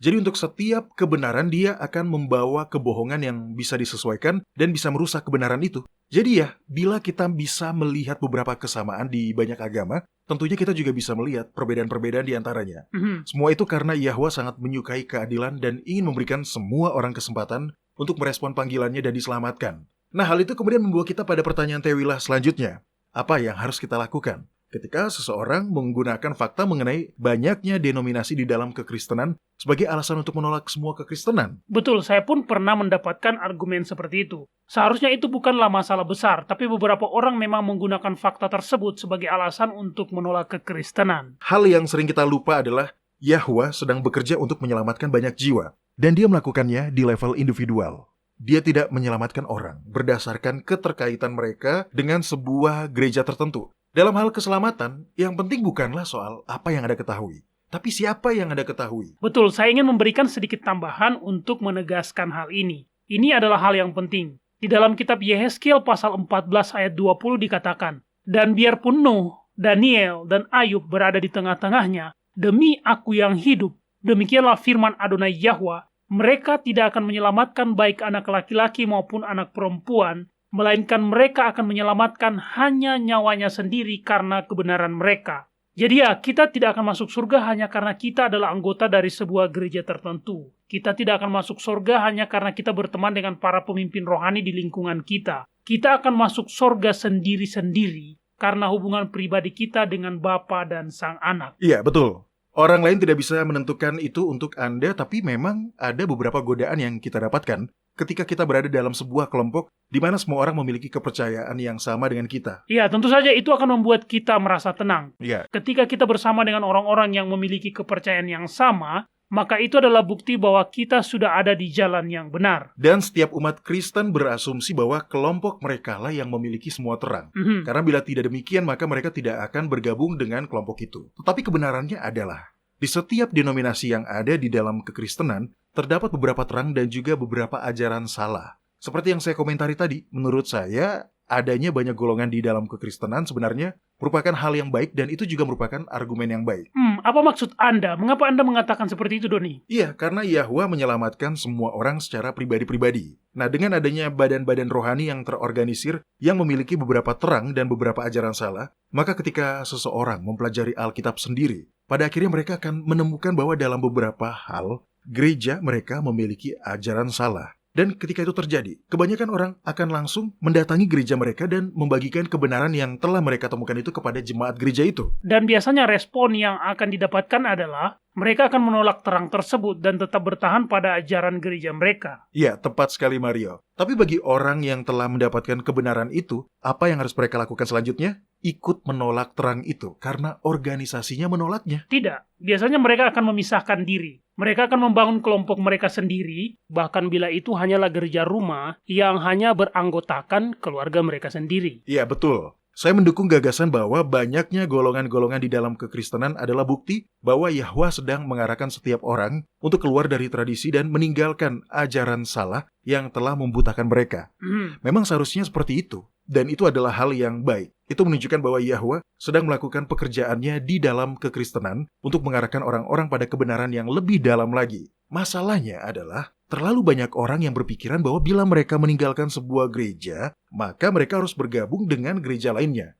Jadi untuk setiap kebenaran, dia akan membawa kebohongan yang bisa disesuaikan dan bisa merusak kebenaran itu. Jadi ya, bila kita bisa melihat beberapa kesamaan di banyak agama, tentunya kita juga bisa melihat perbedaan-perbedaan di antaranya. Semua itu karena Yahwa sangat menyukai keadilan dan ingin memberikan semua orang kesempatan untuk merespon panggilannya dan diselamatkan. Nah, hal itu kemudian membawa kita pada pertanyaan Tewila selanjutnya. Apa yang harus kita lakukan ketika seseorang menggunakan fakta mengenai banyaknya denominasi di dalam kekristenan sebagai alasan untuk menolak semua kekristenan? Betul, saya pun pernah mendapatkan argumen seperti itu. Seharusnya itu bukanlah masalah besar, tapi beberapa orang memang menggunakan fakta tersebut sebagai alasan untuk menolak kekristenan. Hal yang sering kita lupa adalah Yahwa sedang bekerja untuk menyelamatkan banyak jiwa, dan dia melakukannya di level individual. dia tidak menyelamatkan orang berdasarkan keterkaitan mereka dengan sebuah gereja tertentu. Dalam hal keselamatan, yang penting bukanlah soal apa yang Anda ketahui, tapi siapa yang Anda ketahui. Betul, saya ingin memberikan sedikit tambahan untuk menegaskan hal ini. Ini adalah hal yang penting. Di dalam kitab Yehezkiel pasal 14 ayat 20 dikatakan, "Dan biarpun Nuh, Daniel, dan Ayub berada di tengah-tengahnya, demi aku yang hidup, demikianlah firman Adonai Yahwa, mereka tidak akan menyelamatkan baik anak laki-laki maupun anak perempuan, melainkan mereka akan menyelamatkan hanya nyawanya sendiri karena kebenaran mereka." Jadi ya, kita tidak akan masuk surga hanya karena kita adalah anggota dari sebuah gereja tertentu. Kita tidak akan masuk surga hanya karena kita berteman dengan para pemimpin rohani di lingkungan kita. Kita akan masuk surga sendiri-sendiri karena hubungan pribadi kita dengan Bapa dan Sang Anak. Iya, betul. Orang lain tidak bisa menentukan itu untuk Anda, tapi memang ada beberapa godaan yang kita dapatkan ketika kita berada dalam sebuah kelompok di mana semua orang memiliki kepercayaan yang sama dengan kita. Ya, tentu saja itu akan membuat kita merasa tenang. Iya, Ketika kita bersama dengan orang-orang yang memiliki kepercayaan yang sama, maka itu adalah bukti bahwa kita sudah ada di jalan yang benar. dan setiap umat Kristen berasumsi bahwa kelompok mereka lah yang memiliki semua terang. Karena bila tidak demikian, maka mereka tidak akan bergabung dengan kelompok itu. Tetapi kebenarannya adalah, di setiap denominasi yang ada di dalam kekristenan, terdapat beberapa terang dan juga beberapa ajaran salah. Seperti yang saya komentari tadi, menurut saya, adanya banyak golongan di dalam kekristenan sebenarnya merupakan hal yang baik, dan itu juga merupakan argumen yang baik. Apa maksud Anda? Mengapa Anda mengatakan seperti itu, Doni? Iya, karena Yahwa menyelamatkan semua orang secara pribadi-pribadi. Nah, dengan adanya badan-badan rohani yang terorganisir, yang memiliki beberapa terang dan beberapa ajaran salah, maka ketika seseorang mempelajari Alkitab sendiri, pada akhirnya mereka akan menemukan bahwa dalam beberapa hal, gereja mereka memiliki ajaran salah. Dan ketika itu terjadi, kebanyakan orang akan langsung mendatangi gereja mereka dan membagikan kebenaran yang telah mereka temukan itu kepada jemaat gereja itu. Dan biasanya respon yang akan didapatkan adalah mereka akan menolak terang tersebut dan tetap bertahan pada ajaran gereja mereka. Ya, tepat sekali Mario. Tapi bagi orang yang telah mendapatkan kebenaran itu, apa yang harus mereka lakukan selanjutnya? Ikut menolak terang itu, karena organisasinya menolaknya. Tidak, biasanya mereka akan memisahkan diri. Mereka akan membangun kelompok mereka sendiri, bahkan bila itu hanyalah gereja rumah yang hanya beranggotakan keluarga mereka sendiri. Iya, betul. Saya mendukung gagasan bahwa banyaknya golongan-golongan di dalam kekristenan adalah bukti bahwa Yahwa sedang mengarahkan setiap orang untuk keluar dari tradisi dan meninggalkan ajaran salah yang telah membutakan mereka. Memang seharusnya seperti itu, dan itu adalah hal yang baik. Itu menunjukkan bahwa Yahwa sedang melakukan pekerjaannya di dalam kekristenan untuk mengarahkan orang-orang pada kebenaran yang lebih dalam lagi. Masalahnya adalah, terlalu banyak orang yang berpikiran bahwa bila mereka meninggalkan sebuah gereja, maka mereka harus bergabung dengan gereja lainnya.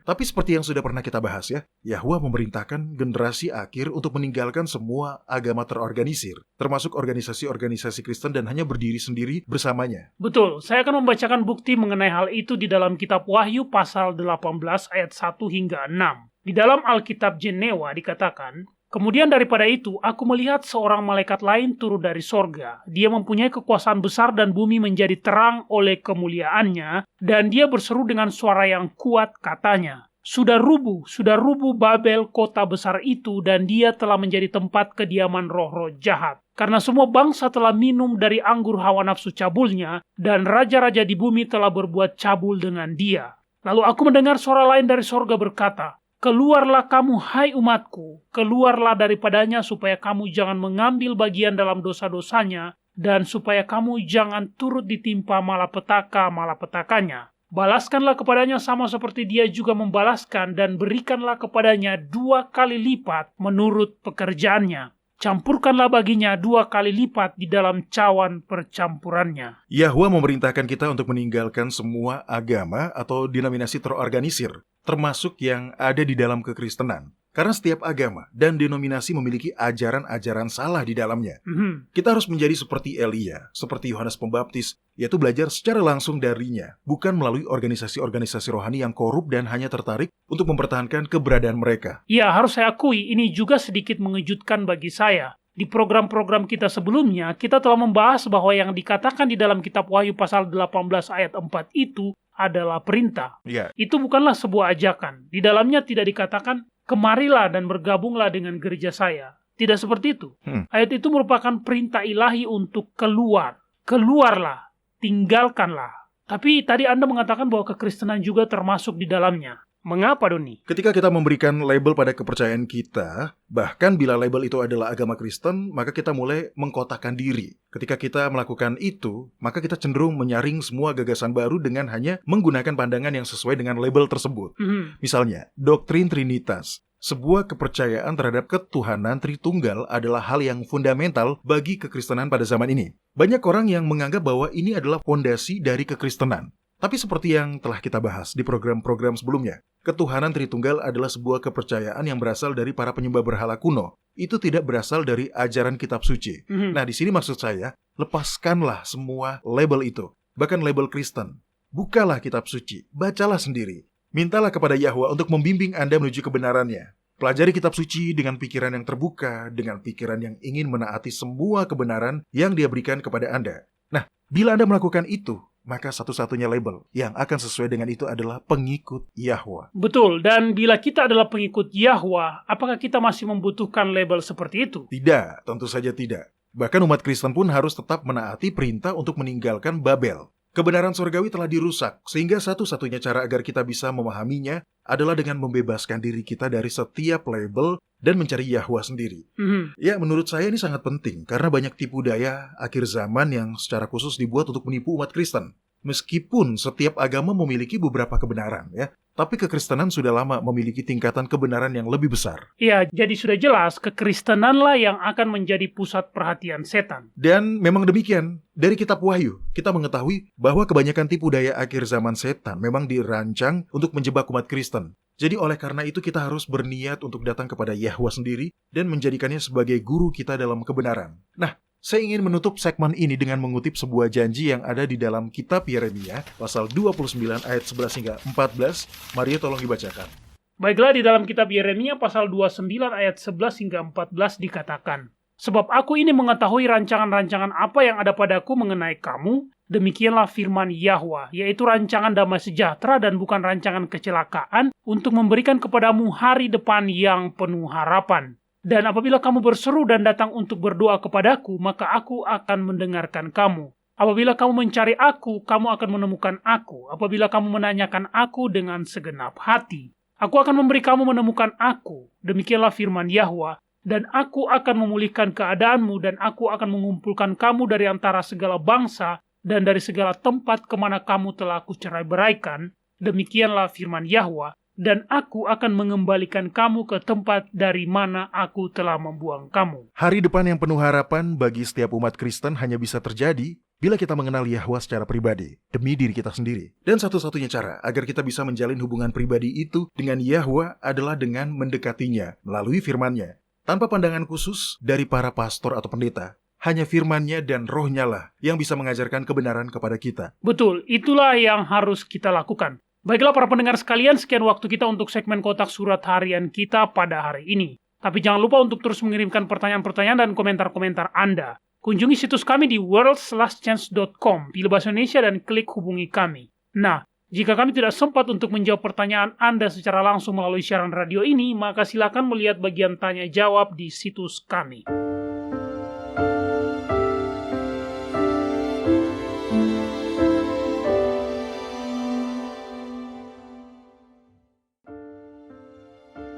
Tapi seperti yang sudah pernah kita bahas ya, Yahwa memerintahkan generasi akhir untuk meninggalkan semua agama terorganisir, termasuk organisasi-organisasi Kristen, dan hanya berdiri sendiri bersamanya. Betul, saya akan membacakan bukti mengenai hal itu di dalam kitab Wahyu pasal 18 ayat 1 hingga 6. Di dalam Alkitab Jenewa dikatakan, "Kemudian daripada itu, aku melihat seorang malaikat lain turun dari sorga. Dia mempunyai kekuasaan besar dan bumi menjadi terang oleh kemuliaannya, dan dia berseru dengan suara yang kuat katanya, sudah rubuh Babel kota besar itu, dan dia telah menjadi tempat kediaman roh-roh jahat. Karena semua bangsa telah minum dari anggur hawa nafsu cabulnya, dan raja-raja di bumi telah berbuat cabul dengan dia. Lalu aku mendengar suara lain dari sorga berkata, keluarlah kamu, hai umatku, keluarlah daripadanya supaya kamu jangan mengambil bagian dalam dosa-dosanya, dan supaya kamu jangan turut ditimpa malapetaka-malapetakanya. Balaskanlah kepadanya sama seperti dia juga membalaskan, dan berikanlah kepadanya 2 kali lipat menurut pekerjaannya. Campurkanlah baginya 2 kali lipat di dalam cawan percampurannya." Yahwa memerintahkan kita untuk meninggalkan semua agama atau denominasi terorganisir, termasuk yang ada di dalam kekristenan. Karena setiap agama dan denominasi memiliki ajaran-ajaran salah di dalamnya. Kita harus menjadi seperti Elia, seperti Yohanes Pembaptis, yaitu belajar secara langsung darinya, bukan melalui organisasi-organisasi rohani yang korup dan hanya tertarik untuk mempertahankan keberadaan mereka. Ya, harus saya akui, ini juga sedikit mengejutkan bagi saya. Di program-program kita sebelumnya, kita telah membahas bahwa yang dikatakan di dalam kitab Wahyu pasal 18 ayat 4 itu adalah perintah. Ya. Itu bukanlah sebuah ajakan. Di dalamnya tidak dikatakan, kemarilah dan bergabunglah dengan gereja saya. Tidak seperti itu. Ayat itu merupakan perintah ilahi untuk keluar. Keluarlah. tinggalkanlah. Tapi tadi Anda mengatakan bahwa kekristenan juga termasuk di dalamnya. Mengapa, Doni? Ketika kita memberikan label pada kepercayaan kita, bahkan bila label itu adalah agama Kristen, maka kita mulai mengkotakkan diri. Ketika kita melakukan itu, maka kita cenderung menyaring semua gagasan baru dengan hanya menggunakan pandangan yang sesuai dengan label tersebut. Misalnya, doktrin Trinitas. Sebuah kepercayaan terhadap ketuhanan Tritunggal adalah hal yang fundamental bagi kekristenan pada zaman ini. Banyak orang yang menganggap bahwa ini adalah fondasi dari kekristenan. Tapi seperti yang telah kita bahas di program-program sebelumnya, ketuhanan Tritunggal adalah sebuah kepercayaan yang berasal dari para penyembah berhala kuno. Itu tidak berasal dari ajaran kitab suci. Nah, di sini maksud saya, lepaskanlah semua label itu, bahkan label Kristen. Bukalah kitab suci, bacalah sendiri. Mintalah kepada Yahwa untuk membimbing Anda menuju kebenarannya. Pelajari kitab suci dengan pikiran yang terbuka, dengan pikiran yang ingin menaati semua kebenaran yang Dia berikan kepada Anda. Nah, bila Anda melakukan itu, maka satu-satunya label yang akan sesuai dengan itu adalah pengikut Yahwa. Betul, dan bila kita adalah pengikut Yahwa, apakah kita masih membutuhkan label seperti itu? Tidak, tentu saja tidak. Bahkan umat Kristen pun harus tetap menaati perintah untuk meninggalkan Babel. Kebenaran surgawi telah dirusak, sehingga satu-satunya cara agar kita bisa memahaminya adalah dengan membebaskan diri kita dari setiap label dan mencari Yahwa sendiri. Ya, menurut saya ini sangat penting, karena banyak tipu daya akhir zaman yang secara khusus dibuat untuk menipu umat Kristen. Meskipun setiap agama memiliki beberapa kebenaran, ya, tapi kekristenan sudah lama memiliki tingkatan kebenaran yang lebih besar. Ya, jadi sudah jelas kekristenanlah yang akan menjadi pusat perhatian setan. Dan memang demikian, dari kitab Wahyu, kita mengetahui bahwa kebanyakan tipu daya akhir zaman setan memang dirancang untuk menjebak umat Kristen. Jadi oleh karena itu kita harus berniat untuk datang kepada Yahwa sendiri dan menjadikannya sebagai guru kita dalam kebenaran. Nah, saya ingin menutup segmen ini dengan mengutip sebuah janji yang ada di dalam kitab Yeremia, pasal 29 ayat 11 hingga 14. Maria tolong dibacakan. Baiklah, di dalam kitab Yeremia pasal 29 ayat 11 hingga 14 dikatakan, "Sebab aku ini mengetahui rancangan-rancangan apa yang ada padaku mengenai kamu, demikianlah firman Yahwa, yaitu rancangan damai sejahtera dan bukan rancangan kecelakaan, untuk memberikan kepadamu hari depan yang penuh harapan. Dan apabila kamu berseru dan datang untuk berdoa kepadaku, maka aku akan mendengarkan kamu. Apabila kamu mencari aku, kamu akan menemukan aku. Apabila kamu menanyakan aku dengan segenap hati, aku akan memberi kamu menemukan aku. Demikianlah firman Yahwa, dan aku akan memulihkan keadaanmu, dan aku akan mengumpulkan kamu dari antara segala bangsa, dan dari segala tempat kemana kamu telah kucerai-beraikan. Demikianlah firman Yahwa, dan aku akan mengembalikan kamu ke tempat dari mana aku telah membuang kamu." Hari depan yang penuh harapan bagi setiap umat Kristen hanya bisa terjadi bila kita mengenal Yahwa secara pribadi, demi diri kita sendiri. Dan satu-satunya cara agar kita bisa menjalin hubungan pribadi itu dengan Yahwa adalah dengan mendekatinya melalui firman-Nya. Tanpa pandangan khusus dari para pastor atau pendeta, hanya firman-Nya dan Roh-Nya lah yang bisa mengajarkan kebenaran kepada kita. Betul, itulah yang harus kita lakukan. Baiklah para pendengar sekalian, sekian waktu kita untuk segmen kotak surat harian kita pada hari ini. Tapi jangan lupa untuk terus mengirimkan pertanyaan-pertanyaan dan komentar-komentar Anda. Kunjungi situs kami di worldslastchance.com, pilih bahasa Indonesia dan klik hubungi kami. Nah, jika kami tidak sempat untuk menjawab pertanyaan Anda secara langsung melalui siaran radio ini, maka silakan melihat bagian tanya jawab di situs kami.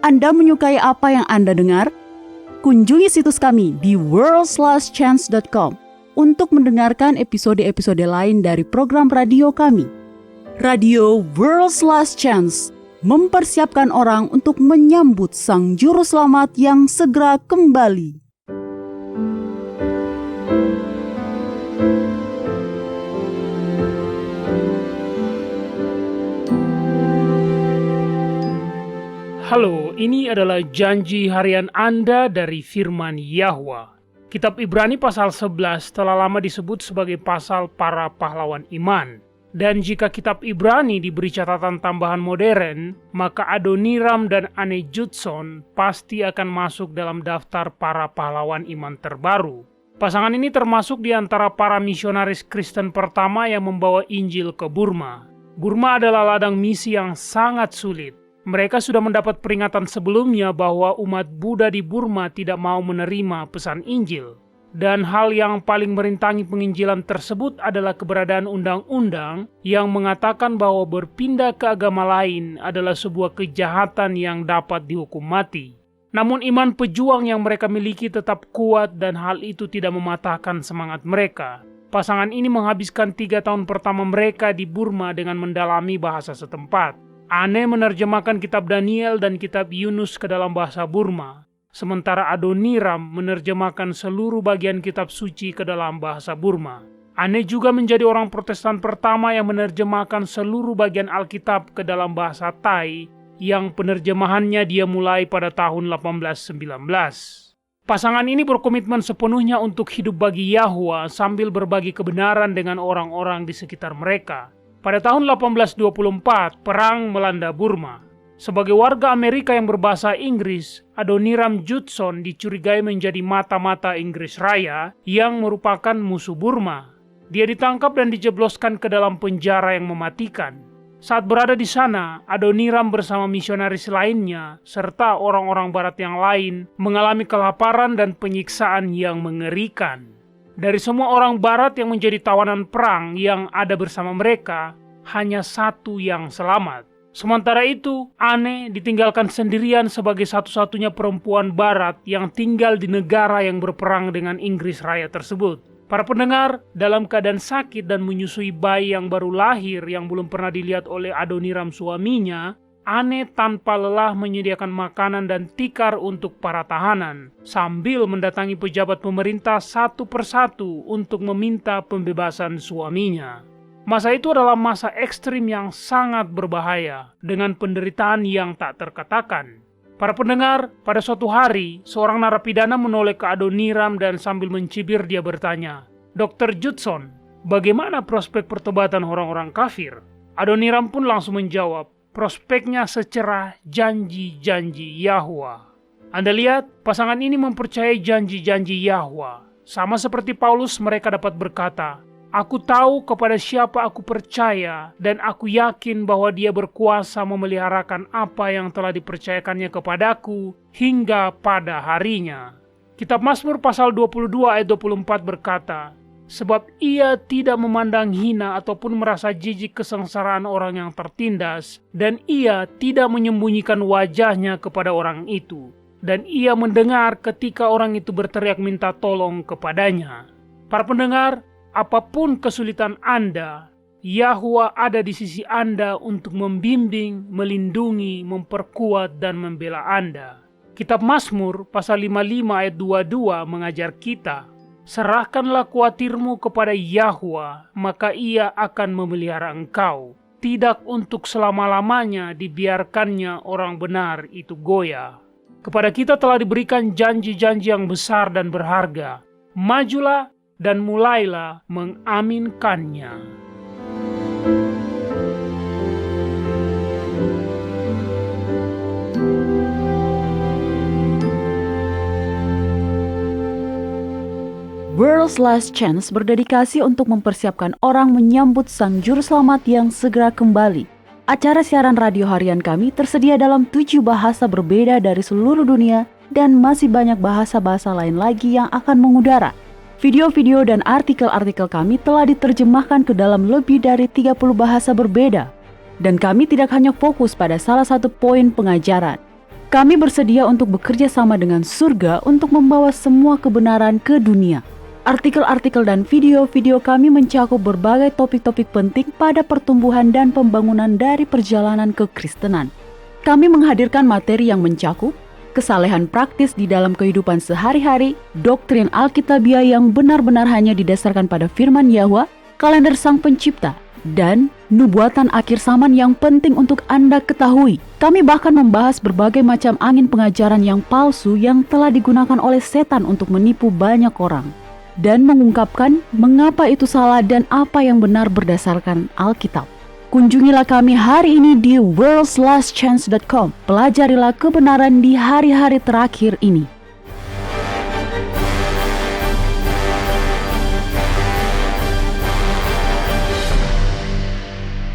Anda menyukai apa yang Anda dengar? Kunjungi situs kami di worldslastchance.com untuk mendengarkan episode-episode lain dari program radio kami. Radio World's Last Chance mempersiapkan orang untuk menyambut Sang Juru Selamat yang segera kembali. Halo, ini adalah janji harian Anda dari firman Yahwa. Kitab Ibrani pasal 11 telah lama disebut sebagai pasal para pahlawan iman. Dan jika kitab Ibrani diberi catatan tambahan modern, maka Adoniram dan Anne Judson pasti akan masuk dalam daftar para pahlawan iman terbaru. Pasangan ini termasuk di antara para misionaris Kristen pertama yang membawa Injil ke Burma. Burma adalah ladang misi yang sangat sulit. Mereka sudah mendapat peringatan sebelumnya bahwa umat Buddha di Burma tidak mau menerima pesan Injil. Dan hal yang paling merintangi penginjilan tersebut adalah keberadaan undang-undang yang mengatakan bahwa berpindah ke agama lain adalah sebuah kejahatan yang dapat dihukum mati. Namun iman pejuang yang mereka miliki tetap kuat dan hal itu tidak mematahkan semangat mereka. Pasangan ini menghabiskan 3 tahun pertama mereka di Burma dengan mendalami bahasa setempat. Ane menerjemahkan kitab Daniel dan kitab Yunus ke dalam bahasa Burma. Sementara Adoniram menerjemahkan seluruh bagian kitab suci ke dalam bahasa Burma. Ane juga menjadi orang Protestan pertama yang menerjemahkan seluruh bagian Alkitab ke dalam bahasa Thai yang penerjemahannya dia mulai pada tahun 1819. Pasangan ini berkomitmen sepenuhnya untuk hidup bagi Yahwa sambil berbagi kebenaran dengan orang-orang di sekitar mereka. Pada tahun 1824, perang melanda Burma. Sebagai warga Amerika yang berbahasa Inggris, Adoniram Judson dicurigai menjadi mata-mata Inggris Raya yang merupakan musuh Burma. Dia ditangkap dan dijebloskan ke dalam penjara yang mematikan. Saat berada di sana, Adoniram bersama misionaris lainnya serta orang-orang barat yang lain mengalami kelaparan dan penyiksaan yang mengerikan. Dari semua orang barat yang menjadi tawanan perang yang ada bersama mereka, hanya 1 yang selamat. Sementara itu, Ane ditinggalkan sendirian sebagai satu-satunya perempuan barat yang tinggal di negara yang berperang dengan Inggris Raya tersebut. Para pendengar, dalam keadaan sakit dan menyusui bayi yang baru lahir yang belum pernah dilihat oleh Adoniram suaminya, Ane tanpa lelah menyediakan makanan dan tikar untuk para tahanan, sambil mendatangi pejabat pemerintah satu persatu untuk meminta pembebasan suaminya. Masa itu adalah masa ekstrim yang sangat berbahaya, dengan penderitaan yang tak terkatakan. Para pendengar, pada suatu hari, seorang narapidana menoleh ke Adoniram dan sambil mencibir dia bertanya, "Dr. Judson, bagaimana prospek pertobatan orang-orang kafir?" Adoniram pun langsung menjawab, "Prospeknya secerah janji-janji Yahwa." Anda lihat, pasangan ini mempercayai janji-janji Yahwa. Sama seperti Paulus, mereka dapat berkata, "Aku tahu kepada siapa aku percaya dan aku yakin bahwa dia berkuasa memeliharakan apa yang telah dipercayakannya kepadaku hingga pada harinya." Kitab Mazmur pasal 22 ayat 24 berkata, "Sebab ia tidak memandang hina ataupun merasa jijik kesengsaraan orang yang tertindas, dan ia tidak menyembunyikan wajahnya kepada orang itu, dan ia mendengar ketika orang itu berteriak minta tolong kepadanya." Para pendengar, apapun kesulitan Anda, Yahwa ada di sisi Anda untuk membimbing, melindungi, memperkuat, dan membela Anda. Kitab Mazmur pasal 55 ayat 22 mengajar kita, "Serahkanlah kuatirmu kepada Yahwa, maka ia akan memelihara engkau. Tidak untuk selama-lamanya dibiarkannya orang benar itu goyah." Kepada kita telah diberikan janji-janji yang besar dan berharga. Majulah dan mulailah mengaminkannya. World's Last Chance berdedikasi untuk mempersiapkan orang menyambut Sang Juru Selamat yang segera kembali. Acara siaran radio harian kami tersedia dalam 7 bahasa berbeda dari seluruh dunia dan masih banyak bahasa-bahasa lain lagi yang akan mengudara. Video-video dan artikel-artikel kami telah diterjemahkan ke dalam lebih dari 30 bahasa berbeda. Dan kami tidak hanya fokus pada salah satu poin pengajaran. Kami bersedia untuk bekerja sama dengan surga untuk membawa semua kebenaran ke dunia. Artikel-artikel dan video-video kami mencakup berbagai topik-topik penting pada pertumbuhan dan pembangunan dari perjalanan kekristenan. Kami menghadirkan materi yang mencakup kesalehan praktis di dalam kehidupan sehari-hari, doktrin Alkitabiah yang benar-benar hanya didasarkan pada firman Yahwa, kalender Sang Pencipta, dan nubuatan akhir zaman yang penting untuk Anda ketahui. Kami bahkan membahas berbagai macam angin pengajaran yang palsu yang telah digunakan oleh setan untuk menipu banyak orang, dan mengungkapkan mengapa itu salah dan apa yang benar berdasarkan Alkitab. Kunjungilah kami hari ini di worldslastchance.com. Pelajarilah kebenaran di hari-hari terakhir ini.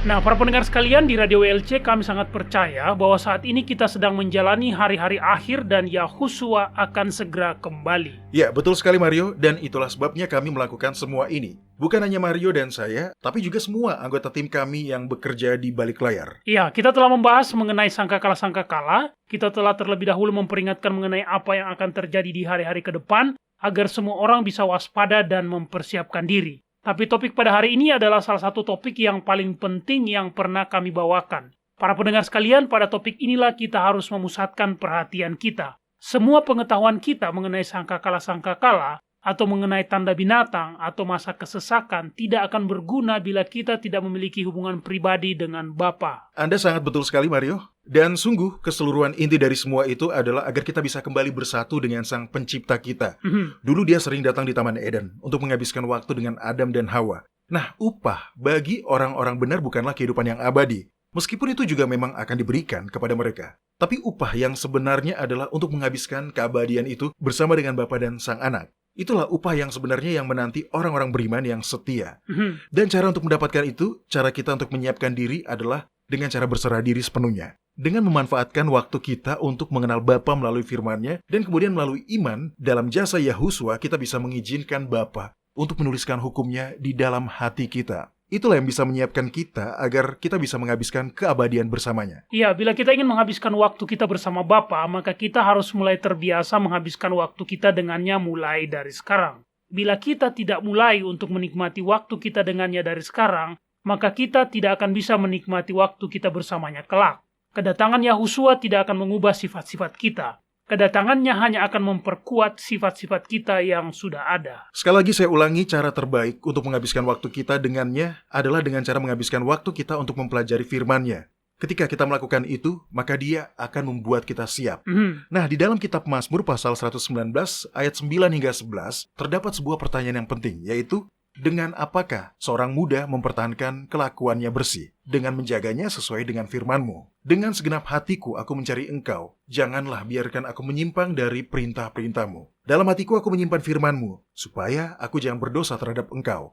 Nah, para pendengar sekalian di Radio WLC, kami sangat percaya bahwa saat ini kita sedang menjalani hari-hari akhir dan Yahusua akan segera kembali. Ya, betul sekali Mario, dan itulah sebabnya kami melakukan semua ini. Bukan hanya Mario dan saya, tapi juga semua anggota tim kami yang bekerja di balik layar. Ya, kita telah membahas mengenai sangkakala-sangkakala, kita telah terlebih dahulu memperingatkan mengenai apa yang akan terjadi di hari-hari ke depan, agar semua orang bisa waspada dan mempersiapkan diri. Tapi topik pada hari ini adalah salah satu topik yang paling penting yang pernah kami bawakan. Para pendengar sekalian, pada topik inilah kita harus memusatkan perhatian kita. Semua pengetahuan kita mengenai sangkakala-sangkakala, atau mengenai tanda binatang, atau masa kesesakan, tidak akan berguna bila kita tidak memiliki hubungan pribadi dengan Bapa. Anda sangat betul sekali Mario. Dan sungguh, keseluruhan inti dari semua itu adalah agar kita bisa kembali bersatu dengan Sang Pencipta kita. Dulu dia sering datang di Taman Eden untuk menghabiskan waktu dengan Adam dan Hawa. Nah, upah bagi orang-orang benar bukanlah kehidupan yang abadi. Meskipun itu juga memang akan diberikan kepada mereka. Tapi upah yang sebenarnya adalah untuk menghabiskan keabadian itu bersama dengan Bapa dan Sang Anak. Itulah upah yang sebenarnya yang menanti orang-orang beriman yang setia. Dan cara untuk mendapatkan itu, cara kita untuk menyiapkan diri adalah dengan cara berserah diri sepenuhnya. Dengan memanfaatkan waktu kita untuk mengenal Bapa melalui firman-Nya, dan kemudian melalui iman dalam jasa Yahusua, kita bisa mengizinkan Bapa untuk menuliskan hukum-Nya di dalam hati kita. Itulah yang bisa menyiapkan kita agar kita bisa menghabiskan keabadian bersamanya. Ya, bila kita ingin menghabiskan waktu kita bersama Bapa, maka kita harus mulai terbiasa menghabiskan waktu kita dengannya mulai dari sekarang. Bila kita tidak mulai untuk menikmati waktu kita dengannya dari sekarang, maka kita tidak akan bisa menikmati waktu kita bersamanya kelak. Kedatangan Yahusua tidak akan mengubah sifat-sifat kita. Kedatangannya hanya akan memperkuat sifat-sifat kita yang sudah ada. Sekali lagi saya ulangi, cara terbaik untuk menghabiskan waktu kita dengannya adalah dengan cara menghabiskan waktu kita untuk mempelajari firman-Nya. Ketika kita melakukan itu, maka Dia akan membuat kita siap. Nah, di dalam kitab Mazmur pasal 119 ayat 9 hingga 11, terdapat sebuah pertanyaan yang penting, yaitu, dengan apakah seorang muda mempertahankan kelakuannya bersih? Dengan menjaganya sesuai dengan firman-Mu. Dengan segenap hatiku aku mencari Engkau. Janganlah biarkan aku menyimpang dari perintah-perintah-Mu. Dalam hatiku aku menyimpan firman-Mu, supaya aku jangan berdosa terhadap Engkau.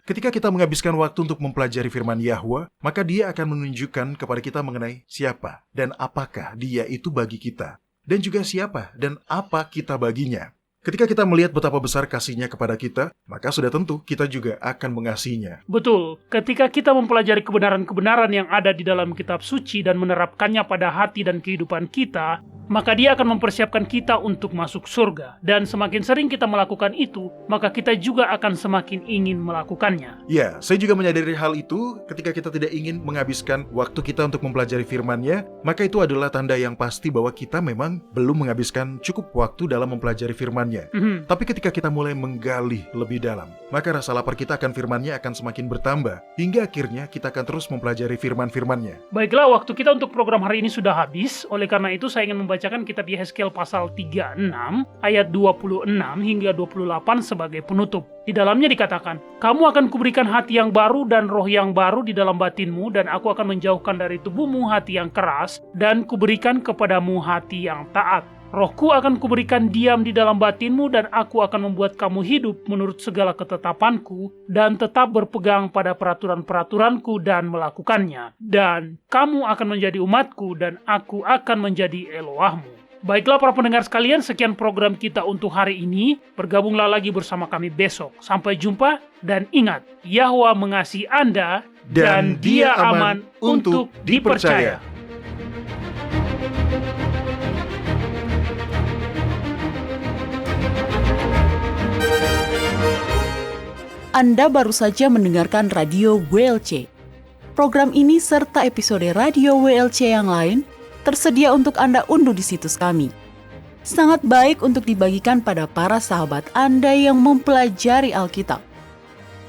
Ketika kita menghabiskan waktu untuk mempelajari firman Yahwa, maka Dia akan menunjukkan kepada kita mengenai siapa dan apakah Dia itu bagi kita. Dan juga siapa dan apa kita baginya. Ketika kita melihat betapa besar kasih-Nya kepada kita, maka sudah tentu kita juga akan mengasihi-Nya. Betul, ketika kita mempelajari kebenaran-kebenaran yang ada di dalam kitab suci dan menerapkannya pada hati dan kehidupan kita, maka Dia akan mempersiapkan kita untuk masuk surga. Dan semakin sering kita melakukan itu, maka kita juga akan semakin ingin melakukannya. Ya, saya juga menyadari hal itu. Ketika kita tidak ingin menghabiskan waktu kita untuk mempelajari firman-Nya, maka itu adalah tanda yang pasti bahwa kita memang belum menghabiskan cukup waktu dalam mempelajari firman-Nya. Tapi ketika kita mulai menggali lebih dalam, maka rasa lapar kita akan firman-Nya akan semakin bertambah, hingga akhirnya kita akan terus mempelajari firman-firman-Nya. Baiklah, waktu kita untuk program hari ini sudah habis. Oleh karena itu saya ingin membacakan kitab Yehezkiel pasal 36 ayat 26 hingga 28 sebagai penutup. Di dalamnya dikatakan, "Kamu akan kuberikan hati yang baru dan roh yang baru di dalam batinmu, dan aku akan menjauhkan dari tubuhmu hati yang keras, dan kuberikan kepadamu hati yang taat. Rohku akan kuberikan diam di dalam batinmu, dan aku akan membuat kamu hidup menurut segala ketetapanku, dan tetap berpegang pada peraturan-peraturanku dan melakukannya. Dan kamu akan menjadi umatku, dan aku akan menjadi Elohmu." Baiklah para pendengar sekalian, sekian program kita untuk hari ini. Bergabunglah lagi bersama kami besok. Sampai jumpa, dan ingat, Yahwa mengasihi Anda, dan Dia aman untuk dipercaya. Anda baru saja mendengarkan Radio WLC. Program ini serta episode Radio WLC yang lain tersedia untuk Anda unduh di situs kami. Sangat baik untuk dibagikan pada para sahabat Anda yang mempelajari Alkitab.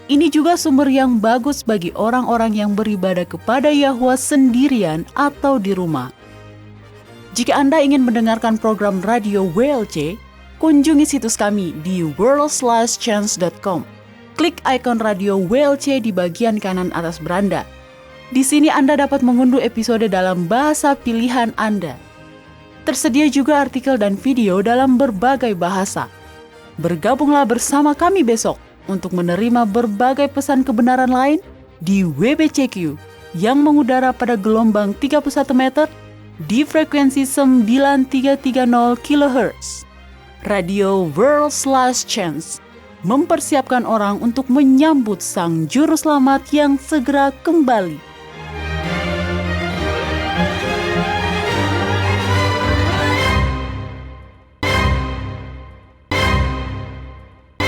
Ini juga sumber yang bagus bagi orang-orang yang beribadah kepada Yahwa sendirian atau di rumah. Jika Anda ingin mendengarkan program Radio WLC, kunjungi situs kami di worldslastchance.com. Klik ikon Radio WLC di bagian kanan atas beranda. Di sini Anda dapat mengunduh episode dalam bahasa pilihan Anda. Tersedia juga artikel dan video dalam berbagai bahasa. Bergabunglah bersama kami besok untuk menerima berbagai pesan kebenaran lain di WBCQ, yang mengudara pada gelombang 31 meter di frekuensi 9330 kHz. Radio World's Last Chance mempersiapkan orang untuk menyambut sang juru selamat yang segera kembali.